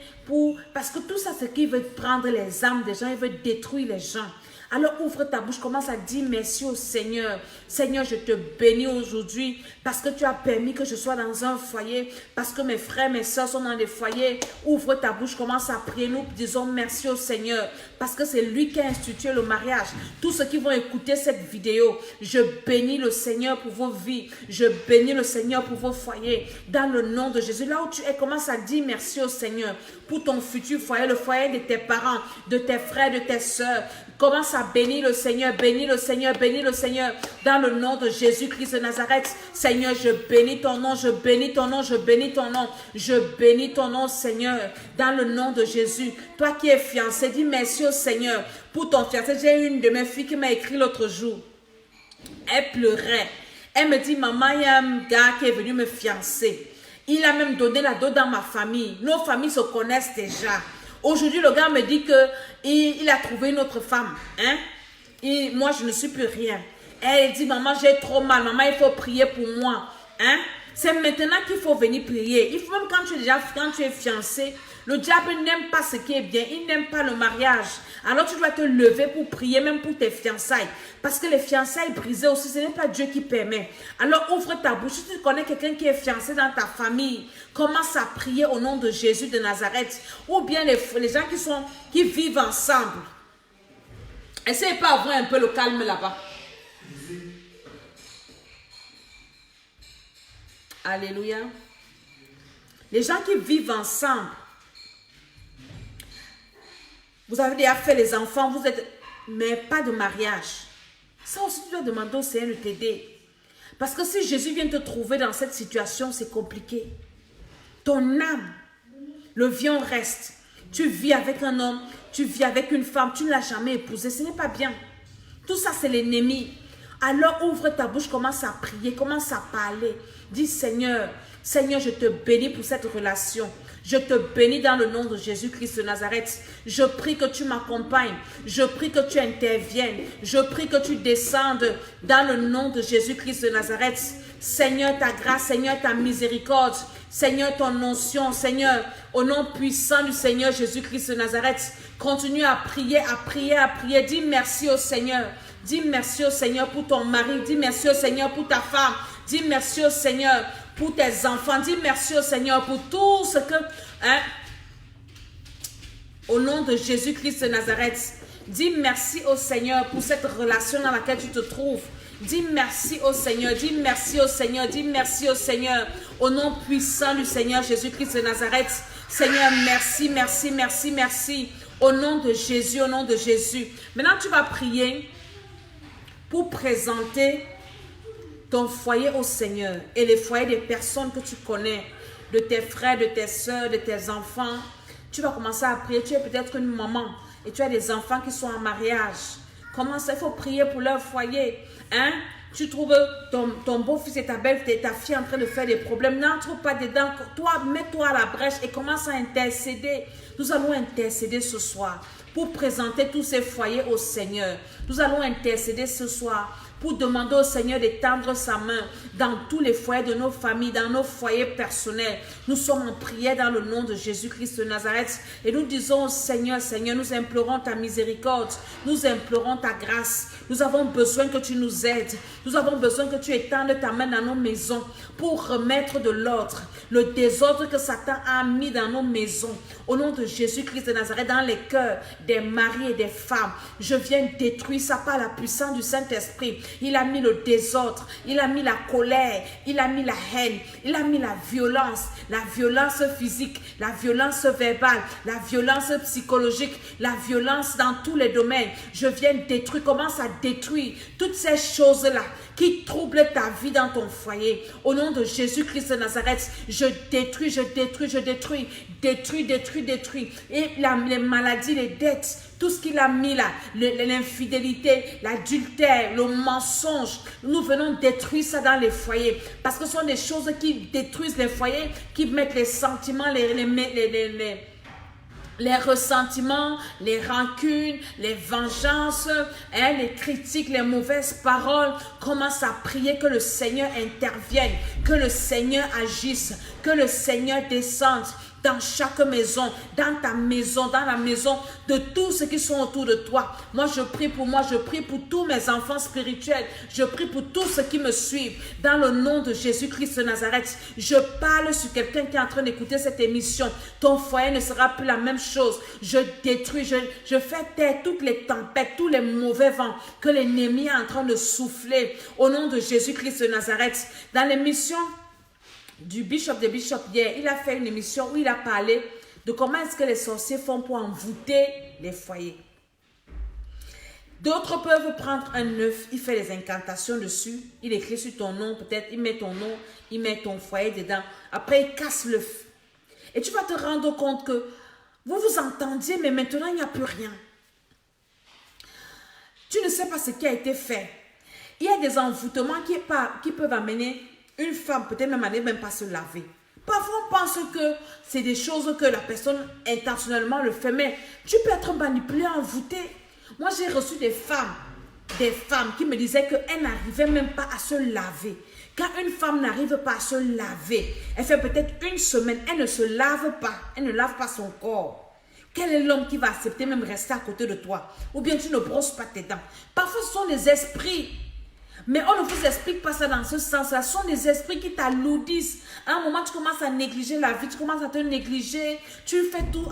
parce que tout ça, c'est qu'il veut prendre les âmes des gens, il veut détruire les gens. Alors ouvre ta bouche, commence à dire merci au Seigneur. Seigneur, je te bénis aujourd'hui parce que tu as permis que je sois dans un foyer, parce que mes frères, mes soeurs sont dans des foyers. Ouvre ta bouche, commence à prier. Nous disons merci au Seigneur parce que c'est lui qui a institué le mariage. Tous ceux qui vont écouter cette vidéo, je bénis le Seigneur pour vos vies. Je bénis le Seigneur pour vos foyers. Dans le nom de Jésus, là où tu es, commence à dire merci au Seigneur pour ton futur foyer, le foyer de tes parents, de tes frères, de tes soeurs. Commence à bénir le Seigneur, bénis le Seigneur, bénis le Seigneur. Dans le nom de Jésus-Christ de Nazareth, Seigneur, je bénis ton nom, je bénis ton nom, je bénis ton nom. Je bénis ton nom, Seigneur, dans le nom de Jésus. Toi qui es fiancé, dis merci au Seigneur pour ton fiancé. J'ai une de mes filles qui m'a écrit l'autre jour. Elle pleurait. Elle me dit, maman, il y a un gars qui est venu me fiancer. Il a même donné la dot dans ma famille. Nos familles se connaissent déjà. Aujourd'hui, le gars me dit qu'il a trouvé une autre femme. Hein? Et moi, je ne suis plus rien. Elle dit, maman, j'ai trop mal. Maman, il faut prier pour moi. Hein? C'est maintenant qu'il faut venir prier. Il faut même quand tu es fiancé, le diable n'aime pas ce qui est bien. Il n'aime pas le mariage. Alors tu dois te lever pour prier, même pour tes fiançailles. Parce que les fiançailles brisées aussi, ce n'est pas Dieu qui permet. Alors ouvre ta bouche. Si tu connais quelqu'un qui est fiancé dans ta famille, commence à prier au nom de Jésus de Nazareth. Ou bien les gens qui vivent ensemble. Essayez pas d'avoir un peu le calme là-bas. Alléluia. Les gens qui vivent ensemble. Vous avez déjà fait les enfants, vous êtes... Mais pas de mariage. Ça aussi, tu dois demander au Seigneur de t'aider. Parce que si Jésus vient te trouver dans cette situation, c'est compliqué. Ton âme, le vion reste. Tu vis avec un homme, tu vis avec une femme, tu ne l'as jamais épousé. Ce n'est pas bien. Tout ça, c'est l'ennemi. Alors ouvre ta bouche, commence à prier, commence à parler. Dis Seigneur, Seigneur, je te bénis pour cette relation. Je te bénis dans le nom de Jésus-Christ de Nazareth. Je prie que tu m'accompagnes. Je prie que tu interviennes. Je prie que tu descendes dans le nom de Jésus-Christ de Nazareth. Seigneur, ta grâce, Seigneur, ta miséricorde. Seigneur, ton onction, Seigneur, au nom puissant du Seigneur Jésus-Christ de Nazareth. Continue à prier, à prier, à prier. Dis merci au Seigneur. Dis merci au Seigneur pour ton mari. Dis merci au Seigneur pour ta femme. Dis merci au Seigneur pour tes enfants. Dis merci au Seigneur pour tout ce que... Hein, au nom de Jésus-Christ de Nazareth. Dis merci au Seigneur pour cette relation dans laquelle tu te trouves. Dis merci au Seigneur. Dis merci au Seigneur. Dis merci au Seigneur. Au nom puissant du Seigneur Jésus-Christ de Nazareth. Seigneur, merci, merci, merci, merci. Au nom de Jésus, au nom de Jésus. Maintenant, tu vas prier pour présenter ton foyer au Seigneur et les foyers des personnes que tu connais, de tes frères, de tes soeurs, de tes enfants. Tu vas commencer à prier. Tu es peut-être une maman et tu as des enfants qui sont en mariage. Commence, il faut prier pour leur foyer. Hein? Tu trouves ton beau-fils et ta belle, ta fille en train de faire des problèmes. N'entre pas dedans. Toi, mets-toi à la brèche et commence à intercéder. Nous allons intercéder ce soir pour présenter tous ces foyers au Seigneur. Nous allons intercéder ce soir pour demander au Seigneur d'étendre sa main dans tous les foyers de nos familles, dans nos foyers personnels. Nous sommes en prière dans le nom de Jésus-Christ de Nazareth et nous disons au Seigneur, Seigneur, nous implorons ta miséricorde, nous implorons ta grâce. Nous avons besoin que tu nous aides. Nous avons besoin que tu étendes ta main dans nos maisons pour remettre de l'ordre, le désordre que Satan a mis dans nos maisons. Au nom de Jésus-Christ de Nazareth, dans les cœurs des maris et des femmes, je viens détruire ça par la puissance du Saint-Esprit. Il a mis le désordre, il a mis la colère, il a mis la haine, il a mis la violence physique, la violence verbale, la violence psychologique, la violence dans tous les domaines. Je viens détruire, commence à détruire toutes ces choses-là qui troublent ta vie dans ton foyer. Au nom de Jésus-Christ de Nazareth, je détruis, je détruis, je détruis, détruis. Et les maladies, les dettes, tout ce qu'il a mis là, l'infidélité, l'adultère, le mensonge, nous venons détruire ça dans les foyers. Parce que ce sont des choses qui détruisent les foyers, qui mettent les sentiments, les ressentiments, les rancunes, les vengeances, les critiques, les mauvaises paroles. Commence à prier que le Seigneur intervienne, que le Seigneur agisse, que le Seigneur descende dans chaque maison, dans ta maison, dans la maison de tous ceux qui sont autour de toi. Moi, je prie pour moi, je prie pour tous mes enfants spirituels. Je prie pour tous ceux qui me suivent. Dans le nom de Jésus-Christ de Nazareth, je parle sur quelqu'un qui est en train d'écouter cette émission. Ton foyer ne sera plus la même chose. Je détruis, je fais taire toutes les tempêtes, tous les mauvais vents que l'ennemi est en train de souffler au nom de Jésus-Christ de Nazareth. Dans l'émission du Bishop de Bishop hier, il a fait une émission où il a parlé de comment est-ce que les sorciers font pour envoûter les foyers. D'autres peuvent prendre un œuf, il fait des incantations dessus, il écrit sur ton nom, peut-être il met ton nom, il met ton foyer dedans. Après, il casse l'œuf. Et tu vas te rendre compte que vous vous entendiez, mais maintenant, il n'y a plus rien. Tu ne sais pas ce qui a été fait. Il y a des envoûtements qui peuvent amener une femme, peut-être même à ne même pas se laver. Parfois, on pense que c'est des choses que la personne intentionnellement le fait, mais tu peux être manipulé, envoûté. Moi, j'ai reçu des femmes qui me disaient qu'elles n'arrivaient même pas à se laver. Quand une femme n'arrive pas à se laver, elle fait peut-être une semaine, elle ne se lave pas, elle ne lave pas son corps. Quel est l'homme qui va accepter même rester à côté de toi? Ou bien tu ne brosses pas tes dents. Parfois, ce sont des esprits. Mais on ne vous explique pas ça dans ce sens-là. Ce sont des esprits qui t'alourdissent. À un moment, tu commences à négliger la vie, tu commences à te négliger. Tu fais tout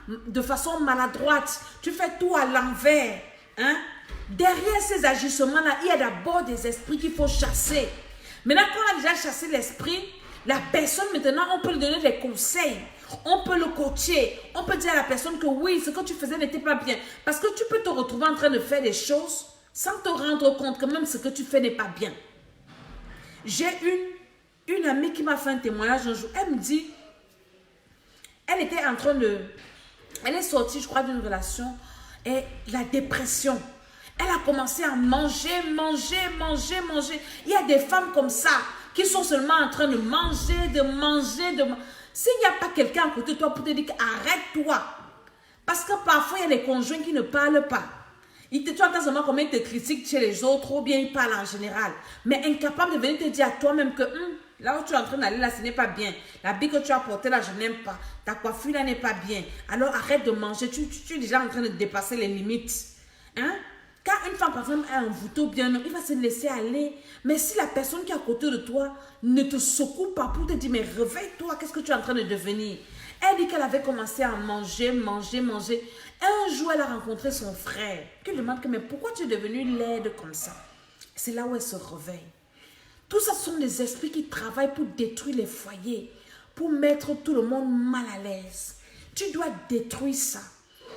de façon maladroite. Tu fais tout à l'envers. Hein? Derrière ces agissements-là, il y a d'abord des esprits qu'il faut chasser. Maintenant, quand on a déjà chassé l'esprit, la personne, maintenant, on peut lui donner des conseils. On peut le coacher. On peut dire à la personne que oui, ce que tu faisais n'était pas bien. Parce que tu peux te retrouver en train de faire des choses sans te rendre compte que même ce que tu fais n'est pas bien. J'ai une amie qui m'a fait un témoignage un jour. Elle me dit, elle était en train de... Elle est sortie, je crois, d'une relation. Et la dépression. Elle a commencé à manger. Il y a des femmes comme ça qui sont seulement en train de manger. S'il n'y a pas quelqu'un à côté de toi pour te dire arrête-toi. Parce que parfois, il y a des conjoints qui ne parlent pas. Tu entends seulement comment ils te critiquent chez les autres ou bien ils parlent en général. Mais incapable de venir te dire à toi-même que là où tu es en train d'aller, là, ce n'est pas bien. L'habit que tu as porté là, je n'aime pas. Ta coiffure là n'est pas bien. Alors arrête de manger. Tu es déjà en train de dépasser les limites. Hein? Quand une femme, par exemple, a un envoûté bien, il va se laisser aller. Mais si la personne qui est à côté de toi ne te secoue pas pour te dire, mais réveille-toi, qu'est-ce que tu es en train de devenir? Elle dit qu'elle avait commencé à manger. Un jour, elle a rencontré son frère qui lui demande, mais pourquoi tu es devenue laide comme ça? C'est là où elle se réveille. Tout ça sont des esprits qui travaillent pour détruire les foyers, pour mettre tout le monde mal à l'aise. Tu dois détruire ça.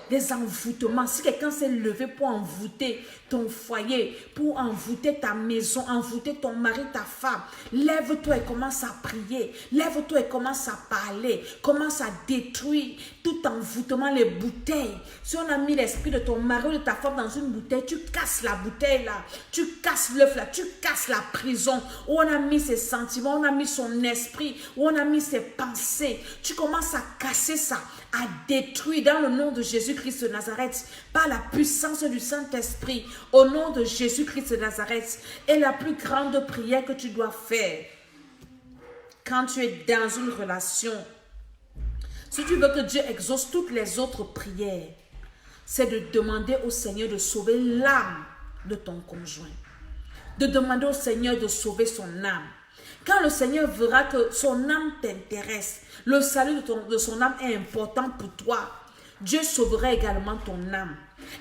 Des envoûtements. Si quelqu'un s'est levé pour envoûter ton foyer, pour envoûter ta maison, envoûter ton mari, ta femme, lève-toi et commence à prier. Lève-toi et commence à parler. Commence à détruire tout envoûtement, les bouteilles. Si on a mis l'esprit de ton mari ou de ta femme dans une bouteille, tu casses la bouteille là. Tu casses l'œuf là. Tu casses la prison où on a mis ses sentiments, on a mis son esprit, où on a mis ses pensées. Tu commences à casser ça, à détruire dans le nom de Jésus-Christ de Nazareth, par la puissance du Saint-Esprit, au nom de Jésus-Christ de Nazareth. Et la plus grande prière que tu dois faire quand tu es dans une relation, si tu veux que Dieu exauce toutes les autres prières, c'est de demander au Seigneur de sauver l'âme de ton conjoint. De demander au Seigneur de sauver son âme. Quand le Seigneur verra que son âme t'intéresse, le salut de son âme est important pour toi, Dieu sauvera également ton âme.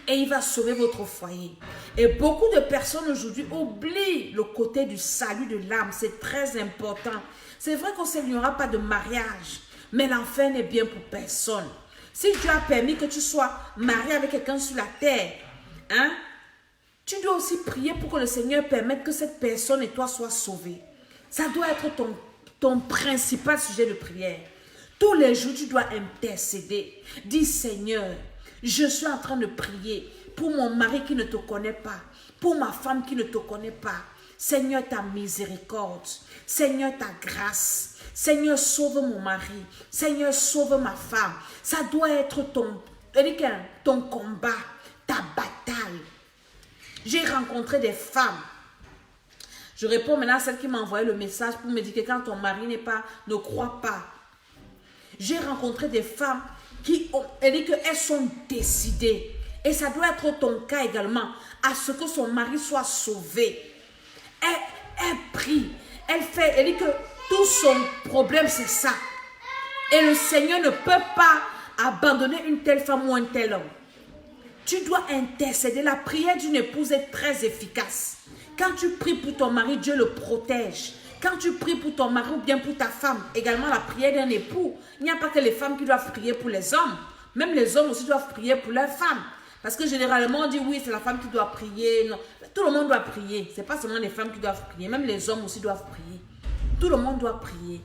Et il va sauver votre foyer. Et beaucoup de personnes aujourd'hui oublient le côté du salut de l'âme. C'est très important. C'est vrai qu'il n'y aura pas de mariage, mais l'enfer n'est bien pour personne. Si Dieu a permis que tu sois marié avec quelqu'un sur la terre, hein, tu dois aussi prier pour que le Seigneur permette que cette personne et toi soient sauvés. Ça doit être ton principal sujet de prière. Tous les jours, tu dois intercéder. Dis, Seigneur, je suis en train de prier pour mon mari qui ne te connaît pas, pour ma femme qui ne te connaît pas. Seigneur, ta miséricorde. Seigneur, ta grâce. Seigneur, sauve mon mari. Seigneur, sauve ma femme. Ça doit être ton combat, ta bataille. J'ai rencontré des femmes. Je réponds maintenant à celle qui m'a envoyé le message pour me dire que quand ton mari ne croit pas. J'ai rencontré des femmes qui ont, elle dit qu'elles sont décidées. Et ça doit être ton cas également, à ce que son mari soit sauvé. Elle prie, elle dit que tout son problème c'est ça. Et le Seigneur ne peut pas abandonner une telle femme ou un tel homme. Tu dois intercéder. La prière d'une épouse est très efficace. Quand tu pries pour ton mari, Dieu le protège. Quand tu pries pour ton mari ou bien pour ta femme, également la prière d'un époux, il n'y a pas que les femmes qui doivent prier pour les hommes. Même les hommes aussi doivent prier pour leurs femmes. Parce que généralement, on dit oui, c'est la femme qui doit prier. Non, tout le monde doit prier. Ce n'est pas seulement les femmes qui doivent prier. Même les hommes aussi doivent prier. Tout le monde doit prier.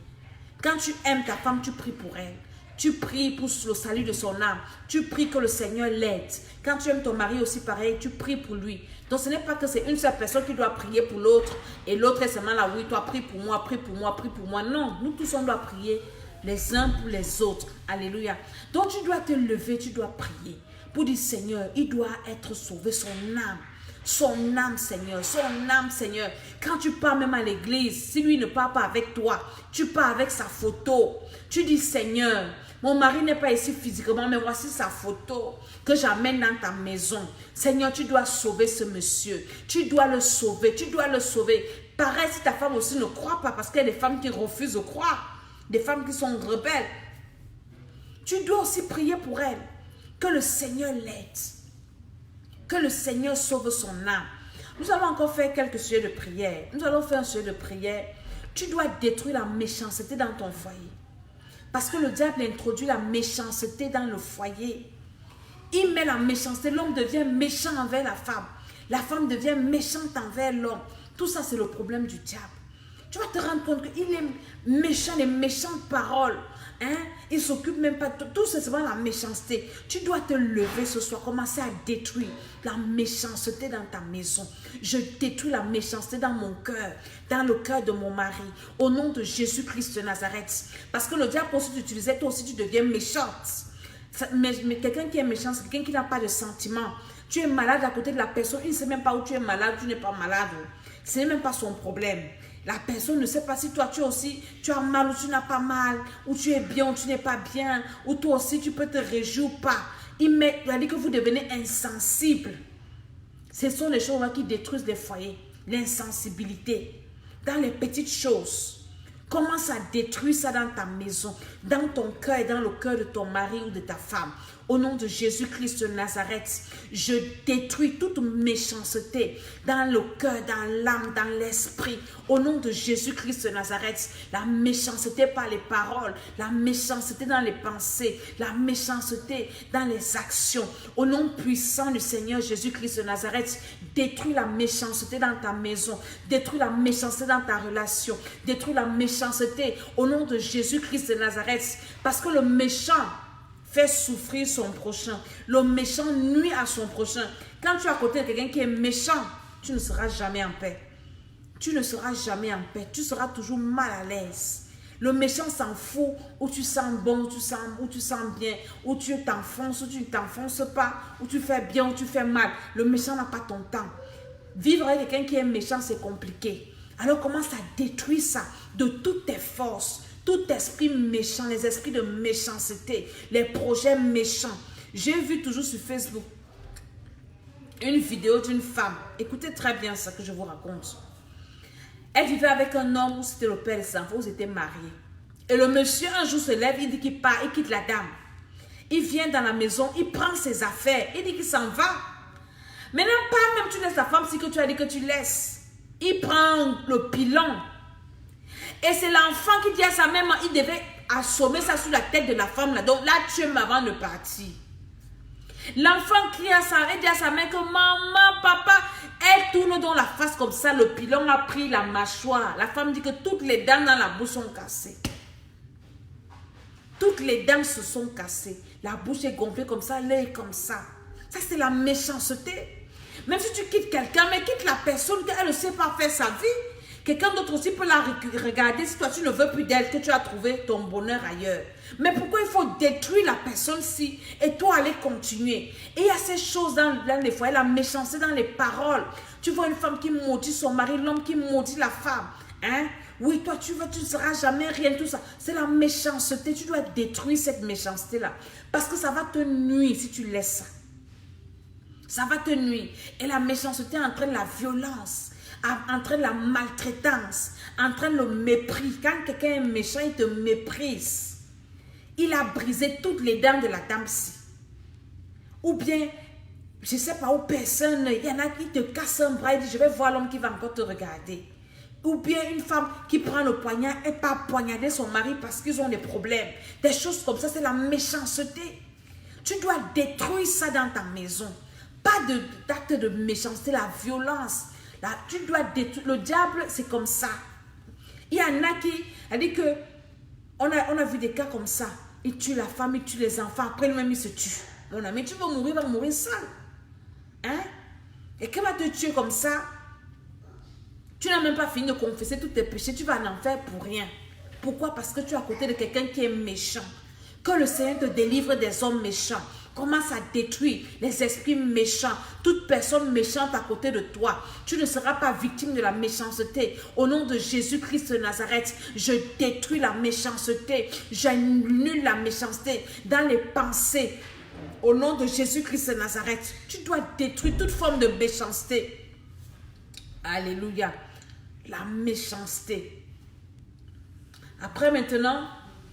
Quand tu aimes ta femme, tu pries pour elle. Tu pries pour le salut de son âme. Tu pries que le Seigneur l'aide. Quand tu aimes ton mari aussi pareil, tu pries pour lui. Donc ce n'est pas que c'est une seule personne qui doit prier pour l'autre. Et l'autre est seulement là, oui, toi prie pour moi, prie pour moi, prie pour moi. Non, nous tous on doit prier les uns pour les autres. Alléluia. Donc tu dois te lever, tu dois prier. Pour dire Seigneur, il doit être sauvé, son âme. Son âme, Seigneur, son âme, Seigneur. Quand tu pars même à l'église, si lui ne part pas avec toi, tu pars avec sa photo. Tu dis Seigneur, mon mari n'est pas ici physiquement, mais voici sa photo que j'amène dans ta maison. Seigneur, tu dois sauver ce monsieur. Tu dois le sauver, tu dois le sauver. Pareil si ta femme aussi ne croit pas, parce qu'il y a des femmes qui refusent de croire. Des femmes qui sont rebelles. Tu dois aussi prier pour elle. Que le Seigneur l'aide. Que le Seigneur sauve son âme. Nous allons encore faire quelques sujets de prière. Nous allons faire un sujet de prière. Tu dois détruire la méchanceté dans ton foyer. Parce que le diable introduit la méchanceté dans le foyer. Il met la méchanceté. L'homme devient méchant envers la femme. La femme devient méchante envers l'homme. Tout ça, c'est le problème du diable. Tu vas te rendre compte qu'il est méchant, les méchantes paroles. Hein? Il ne s'occupe même pas de tout, c'est seulement la méchanceté. Tu dois te lever ce soir, commencer à détruire la méchanceté dans ta maison. Je détruis la méchanceté dans mon cœur, dans le cœur de mon mari, au nom de Jésus-Christ de Nazareth. Parce que le diable aussi t'utilisait, toi aussi tu deviens méchante. Mais quelqu'un qui est méchant, c'est quelqu'un qui n'a pas de sentiments. Tu es malade à côté de la personne, il ne sait même pas où tu es malade, tu n'es pas malade. Ce n'est même pas son problème. La personne ne sait pas si toi tu as mal ou tu n'as pas mal, ou tu es bien ou tu n'es pas bien, ou toi aussi tu peux te réjouir ou pas. Il dit que vous devenez insensible. Ce sont les choses qui détruisent les foyers. L'insensibilité dans les petites choses. Commence à détruire ça dans ta maison, dans ton cœur et dans le cœur de ton mari ou de ta femme. Au nom de Jésus-Christ de Nazareth, je détruis toute méchanceté dans le cœur, dans l'âme, dans l'esprit. Au nom de Jésus-Christ de Nazareth, la méchanceté par les paroles, la méchanceté dans les pensées, la méchanceté dans les actions. Au nom puissant du Seigneur Jésus-Christ de Nazareth, détruis la méchanceté dans ta maison, détruis la méchanceté dans ta relation, détruis la méchanceté au nom de Jésus-Christ de Nazareth. Parce que le méchant fait souffrir son prochain. Le méchant nuit à son prochain. Quand tu es à côté de quelqu'un qui est méchant, tu ne seras jamais en paix. Tu ne seras jamais en paix. Tu seras toujours mal à l'aise. Le méchant s'en fout où tu sens bon, où tu sens bien, où tu t'enfonces, où tu ne t'enfonces pas, où tu fais bien, où tu fais mal. Le méchant n'a pas ton temps. Vivre avec quelqu'un qui est méchant, c'est compliqué. Alors commence à détruire ça de toutes tes forces. Tout esprit méchant, les esprits de méchanceté, les projets méchants. J'ai vu toujours sur Facebook une vidéo d'une femme. Écoutez très bien ce que je vous raconte. Elle vivait avec un homme où c'était le père de ses enfants, où ils étaient mariés. Et le monsieur un jour se lève, il dit qu'il part, il quitte la dame. Il vient dans la maison, il prend ses affaires, il dit qu'il s'en va. Maintenant, pas même tu laisses ta femme si que tu as dit que tu laisses. Il prend le pilon. Et c'est l'enfant qui dit à sa mère, il devait assommer ça sur la tête de la femme là. Donc là, tue-moi avant de partir. L'enfant crie à sa, elle dit à sa mère que maman, papa, elle tourne dans la face comme ça. Le pilon a pris la mâchoire. La femme dit que toutes les dents dans la bouche sont cassées. Toutes les dents se sont cassées. La bouche est gonflée comme ça, l'œil comme ça. Ça, c'est la méchanceté. Même si tu quittes quelqu'un, mais quitte la personne qu'elle ne sait pas faire sa vie. Quelqu'un d'autre aussi peut la regarder si toi tu ne veux plus d'elle, que tu as trouvé ton bonheur ailleurs. Mais pourquoi il faut détruire la personne-ci et toi aller continuer? Et il y a ces choses dans les foyers, la méchanceté dans les paroles. Tu vois une femme qui maudit son mari, l'homme qui maudit la femme. Hein? Oui, toi, tu ne seras jamais rien, tout ça. C'est la méchanceté. Tu dois détruire cette méchanceté-là. Parce que ça va te nuire si tu laisses ça. Ça va te nuire. Et la méchanceté entraîne la violence, entraîne la maltraitance, entraîne le mépris. Quand quelqu'un est méchant, il te méprise. Il a brisé toutes les dents de la dame-ci. Ou bien, je ne sais pas, où personne, il y en a qui te cassent un bras et dit, je vais voir l'homme qui va encore te regarder. Ou bien une femme qui prend le poignard et pas poignarder son mari parce qu'ils ont des problèmes. Des choses comme ça, c'est la méchanceté. Tu dois détruire ça dans ta maison. Pas d'acte de méchanceté, la violence. Là, tu dois détruire. Le diable, c'est comme ça. Il y en a qui a dit que on a vu des cas comme ça. Il tue la femme, il tue les enfants. Après, lui-même, il se tue. Mon ami, tu vas mourir seul. Hein? Et qui va te tuer comme ça? Tu n'as même pas fini de confesser tous tes péchés. Tu vas en enfer pour rien. Pourquoi? Parce que tu es à côté de quelqu'un qui est méchant. Que le Seigneur te délivre des hommes méchants. Commence à détruire les esprits méchants. Toute personne méchante à côté de toi. Tu ne seras pas victime de la méchanceté. Au nom de Jésus-Christ de Nazareth, je détruis la méchanceté. J'annule la méchanceté dans les pensées. Au nom de Jésus-Christ de Nazareth, tu dois détruire toute forme de méchanceté. Alléluia. La méchanceté. Après maintenant,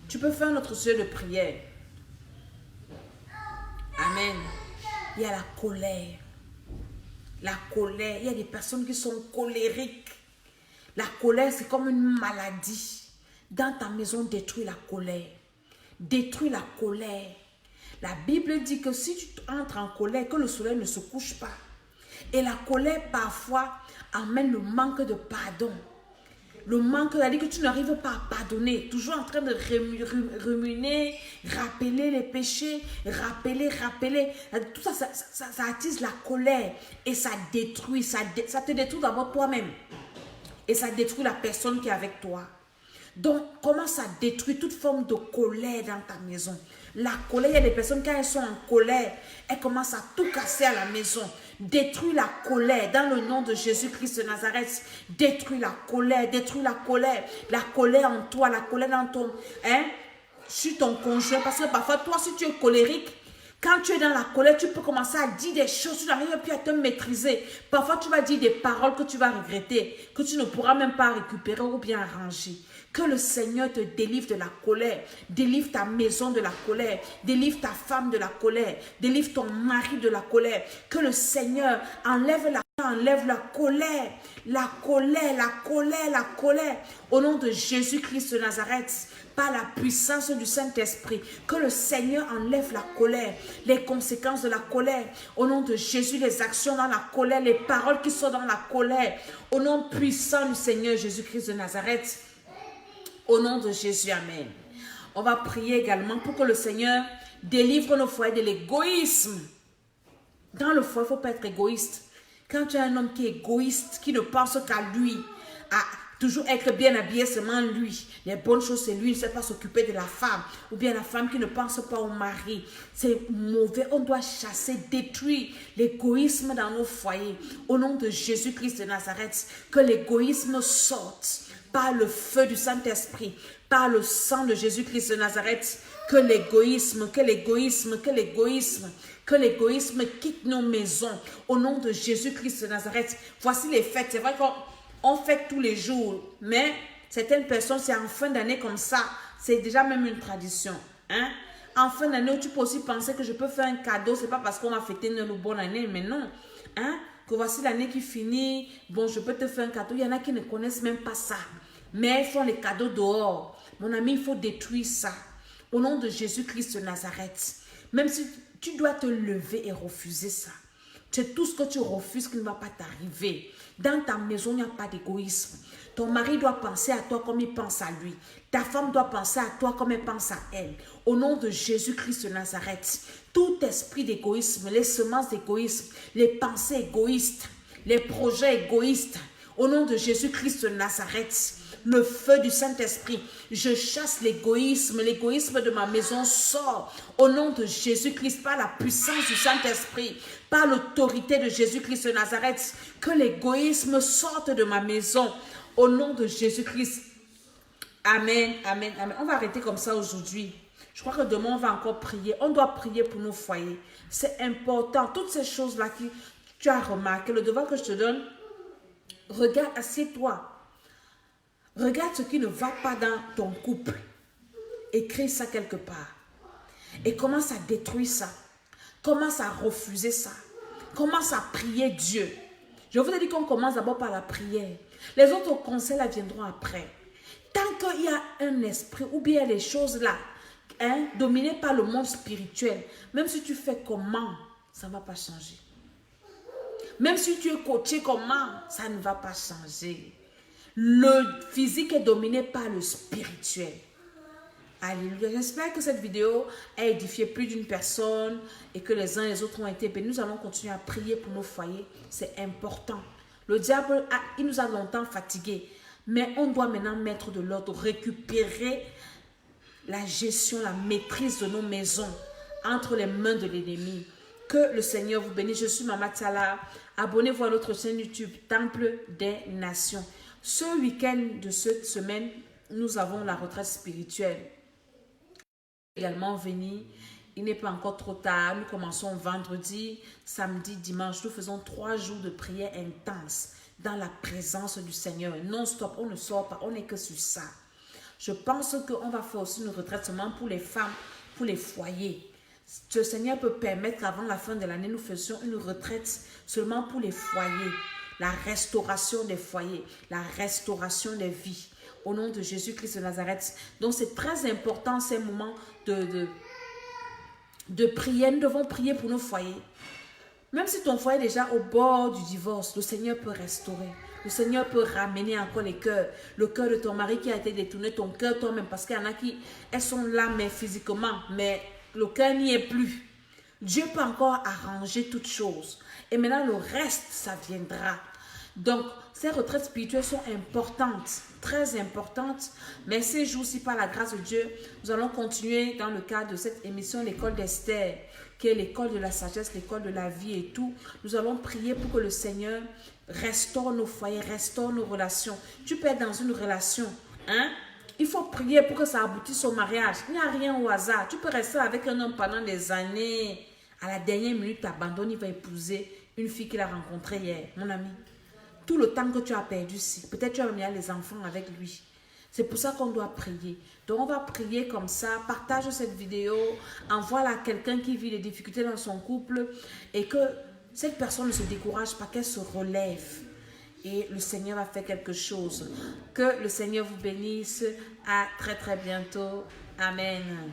tu peux faire notre sujet de prière. Amen. Il y a la colère. La colère. Il y a des personnes qui sont colériques. La colère, c'est comme une maladie. Dans ta maison, détruis la colère. Détruis la colère. La Bible dit que si tu entres en colère, que le soleil ne se couche pas. Et la colère, parfois, amène le manque de pardon. Le manque, c'est-à-dire que tu n'arrives pas à pardonner. Toujours en train de ruminer, rappeler les péchés, rappeler. Tout ça, ça attise la colère. Et ça détruit, ça te détruit d'abord toi-même. Et ça détruit la personne qui est avec toi. Donc, commence à détruire toute forme de colère dans ta maison. La colère, il y a des personnes, quand elles sont en colère, elles commencent à tout casser à la maison. Détruis la colère dans le nom de Jésus-Christ de Nazareth. Détruis la colère, détruis la colère. La colère en toi, la colère dans ton... sur ton conjoint. Parce que parfois, toi, si tu es colérique, quand tu es dans la colère, tu peux commencer à dire des choses, tu n'arrives plus à te maîtriser. Parfois, tu vas dire des paroles que tu vas regretter, que tu ne pourras même pas récupérer ou bien arranger. Que le Seigneur te délivre de la colère, délivre ta maison de la colère, délivre ta femme de la colère, délivre ton mari de la colère. Que le Seigneur enlève la colère, la colère. Au nom de Jésus-Christ de Nazareth, par la puissance du Saint-Esprit, que le Seigneur enlève la colère, les conséquences de la colère. Au nom de Jésus, les actions dans la colère, les paroles qui sont dans la colère. Au nom puissant du Seigneur Jésus-Christ de Nazareth. Au nom de Jésus, amen. On va prier également pour que le Seigneur délivre nos foyers de l'égoïsme. Dans le foyer, il ne faut pas être égoïste. Quand tu as un homme qui est égoïste, qui ne pense qu'à lui, à toujours être bien habillé seulement lui, les bonnes choses c'est lui, il ne sait pas s'occuper de la femme, ou bien la femme qui ne pense pas au mari, c'est mauvais. On doit chasser, détruire l'égoïsme dans nos foyers. Au nom de Jésus-Christ de Nazareth, que l'égoïsme sorte par le feu du Saint-Esprit, par le sang de Jésus-Christ de Nazareth, que l'égoïsme quitte nos maisons. Au nom de Jésus-Christ de Nazareth, voici les fêtes. C'est vrai qu'on fête tous les jours, mais certaines personnes, c'est en fin d'année comme ça, c'est déjà même une tradition. Hein? En fin d'année, tu peux aussi penser que je peux faire un cadeau, c'est pas parce qu'on va fêter une bonne année, mais non. Hein? Que voici l'année qui finit, bon, je peux te faire un cadeau. Il y en a qui ne connaissent même pas ça. Mais ils font les cadeaux dehors. Mon ami, il faut détruire ça. Au nom de Jésus-Christ de Nazareth. Même si tu dois te lever et refuser ça. C'est tout ce que tu refuses qui ne va pas t'arriver. Dans ta maison, il n'y a pas d'égoïsme. Ton mari doit penser à toi comme il pense à lui. Ta femme doit penser à toi comme elle pense à elle. Au nom de Jésus-Christ de Nazareth, tout esprit d'égoïsme, les semences d'égoïsme, les pensées égoïstes, les projets égoïstes, au nom de Jésus-Christ de Nazareth, le feu du Saint-Esprit, je chasse l'égoïsme de ma maison sort. Au nom de Jésus-Christ, par la puissance du Saint-Esprit, par l'autorité de Jésus-Christ de Nazareth, que l'égoïsme sorte de ma maison. Au nom de Jésus-Christ, Amen, amen, amen. On va arrêter comme ça aujourd'hui. Je crois que demain, on va encore prier. On doit prier pour nos foyers. C'est important. Toutes ces choses-là que tu as remarquées, le devoir que je te donne, regarde, assieds-toi. Regarde ce qui ne va pas dans ton couple. Écris ça quelque part. Et commence à détruire ça. Commence à refuser ça. Commence à prier Dieu. Je vous ai dit qu'on commence d'abord par la prière. Les autres conseils là viendront après. Tant qu'il y a un esprit ou bien les choses là, dominées par le monde spirituel, même si tu fais comment, ça ne va pas changer. Même si tu es coaché comment, ça ne va pas changer. Le physique est dominé par le spirituel. Alléluia. J'espère que cette vidéo a édifié plus d'une personne et que les uns et les autres ont été bénis. Nous allons continuer à prier pour nos foyers. C'est important. Le diable, il nous a longtemps fatigués. Mais on doit maintenant mettre de l'ordre, récupérer la gestion, la maîtrise de nos maisons entre les mains de l'ennemi. Que le Seigneur vous bénisse. Je suis Mama Tala. Abonnez-vous à notre chaîne YouTube Temple des Nations. Ce week-end de cette semaine, nous avons la retraite spirituelle. Également venir. Il n'est pas encore trop tard. Nous commençons vendredi, samedi, dimanche. Nous faisons 3 jours de prière intense dans la présence du Seigneur. Non-stop, on ne sort pas. On n'est que sur ça. Je pense qu'on va faire aussi une retraite seulement pour les femmes, pour les foyers. Le Seigneur peut permettre qu'avant la fin de l'année, nous fassions une retraite seulement pour les foyers. La restauration des foyers, la restauration des vies. Au nom de Jésus-Christ de Nazareth. Donc, c'est très important ces moments de prière. Nous devons prier pour nos foyers. Même si ton foyer est déjà au bord du divorce, le Seigneur peut restaurer. Le Seigneur peut ramener encore les cœurs. Le cœur de ton mari qui a été détourné, ton cœur toi-même. Parce qu'il y en a qui, elles sont là, mais physiquement. Mais le cœur n'y est plus. Dieu peut encore arranger toutes choses. Et maintenant, le reste, ça viendra. Donc, ces retraites spirituelles sont importantes, très importantes. Mais ces jours-ci, par la grâce de Dieu, nous allons continuer dans le cadre de cette émission, l'école d'Esther, qui est l'école de la sagesse, l'école de la vie et tout. Nous allons prier pour que le Seigneur restaure nos foyers, restaure nos relations. Tu peux être dans une relation, hein? Il faut prier pour que ça aboutisse au mariage. Il n'y a rien au hasard. Tu peux rester avec un homme pendant des années. À la dernière minute, tu abandonnes, il va épouser une fille qu'il a rencontrée hier, mon ami. Tout le temps que tu as perdu ici, peut-être tu as mis les enfants avec lui. C'est pour ça qu'on doit prier. Donc on va prier comme ça. Partage cette vidéo. Envoie-la à quelqu'un qui vit des difficultés dans son couple. Et que cette personne ne se décourage pas, qu'elle se relève. Et le Seigneur va faire quelque chose. Que le Seigneur vous bénisse. À très très bientôt. Amen.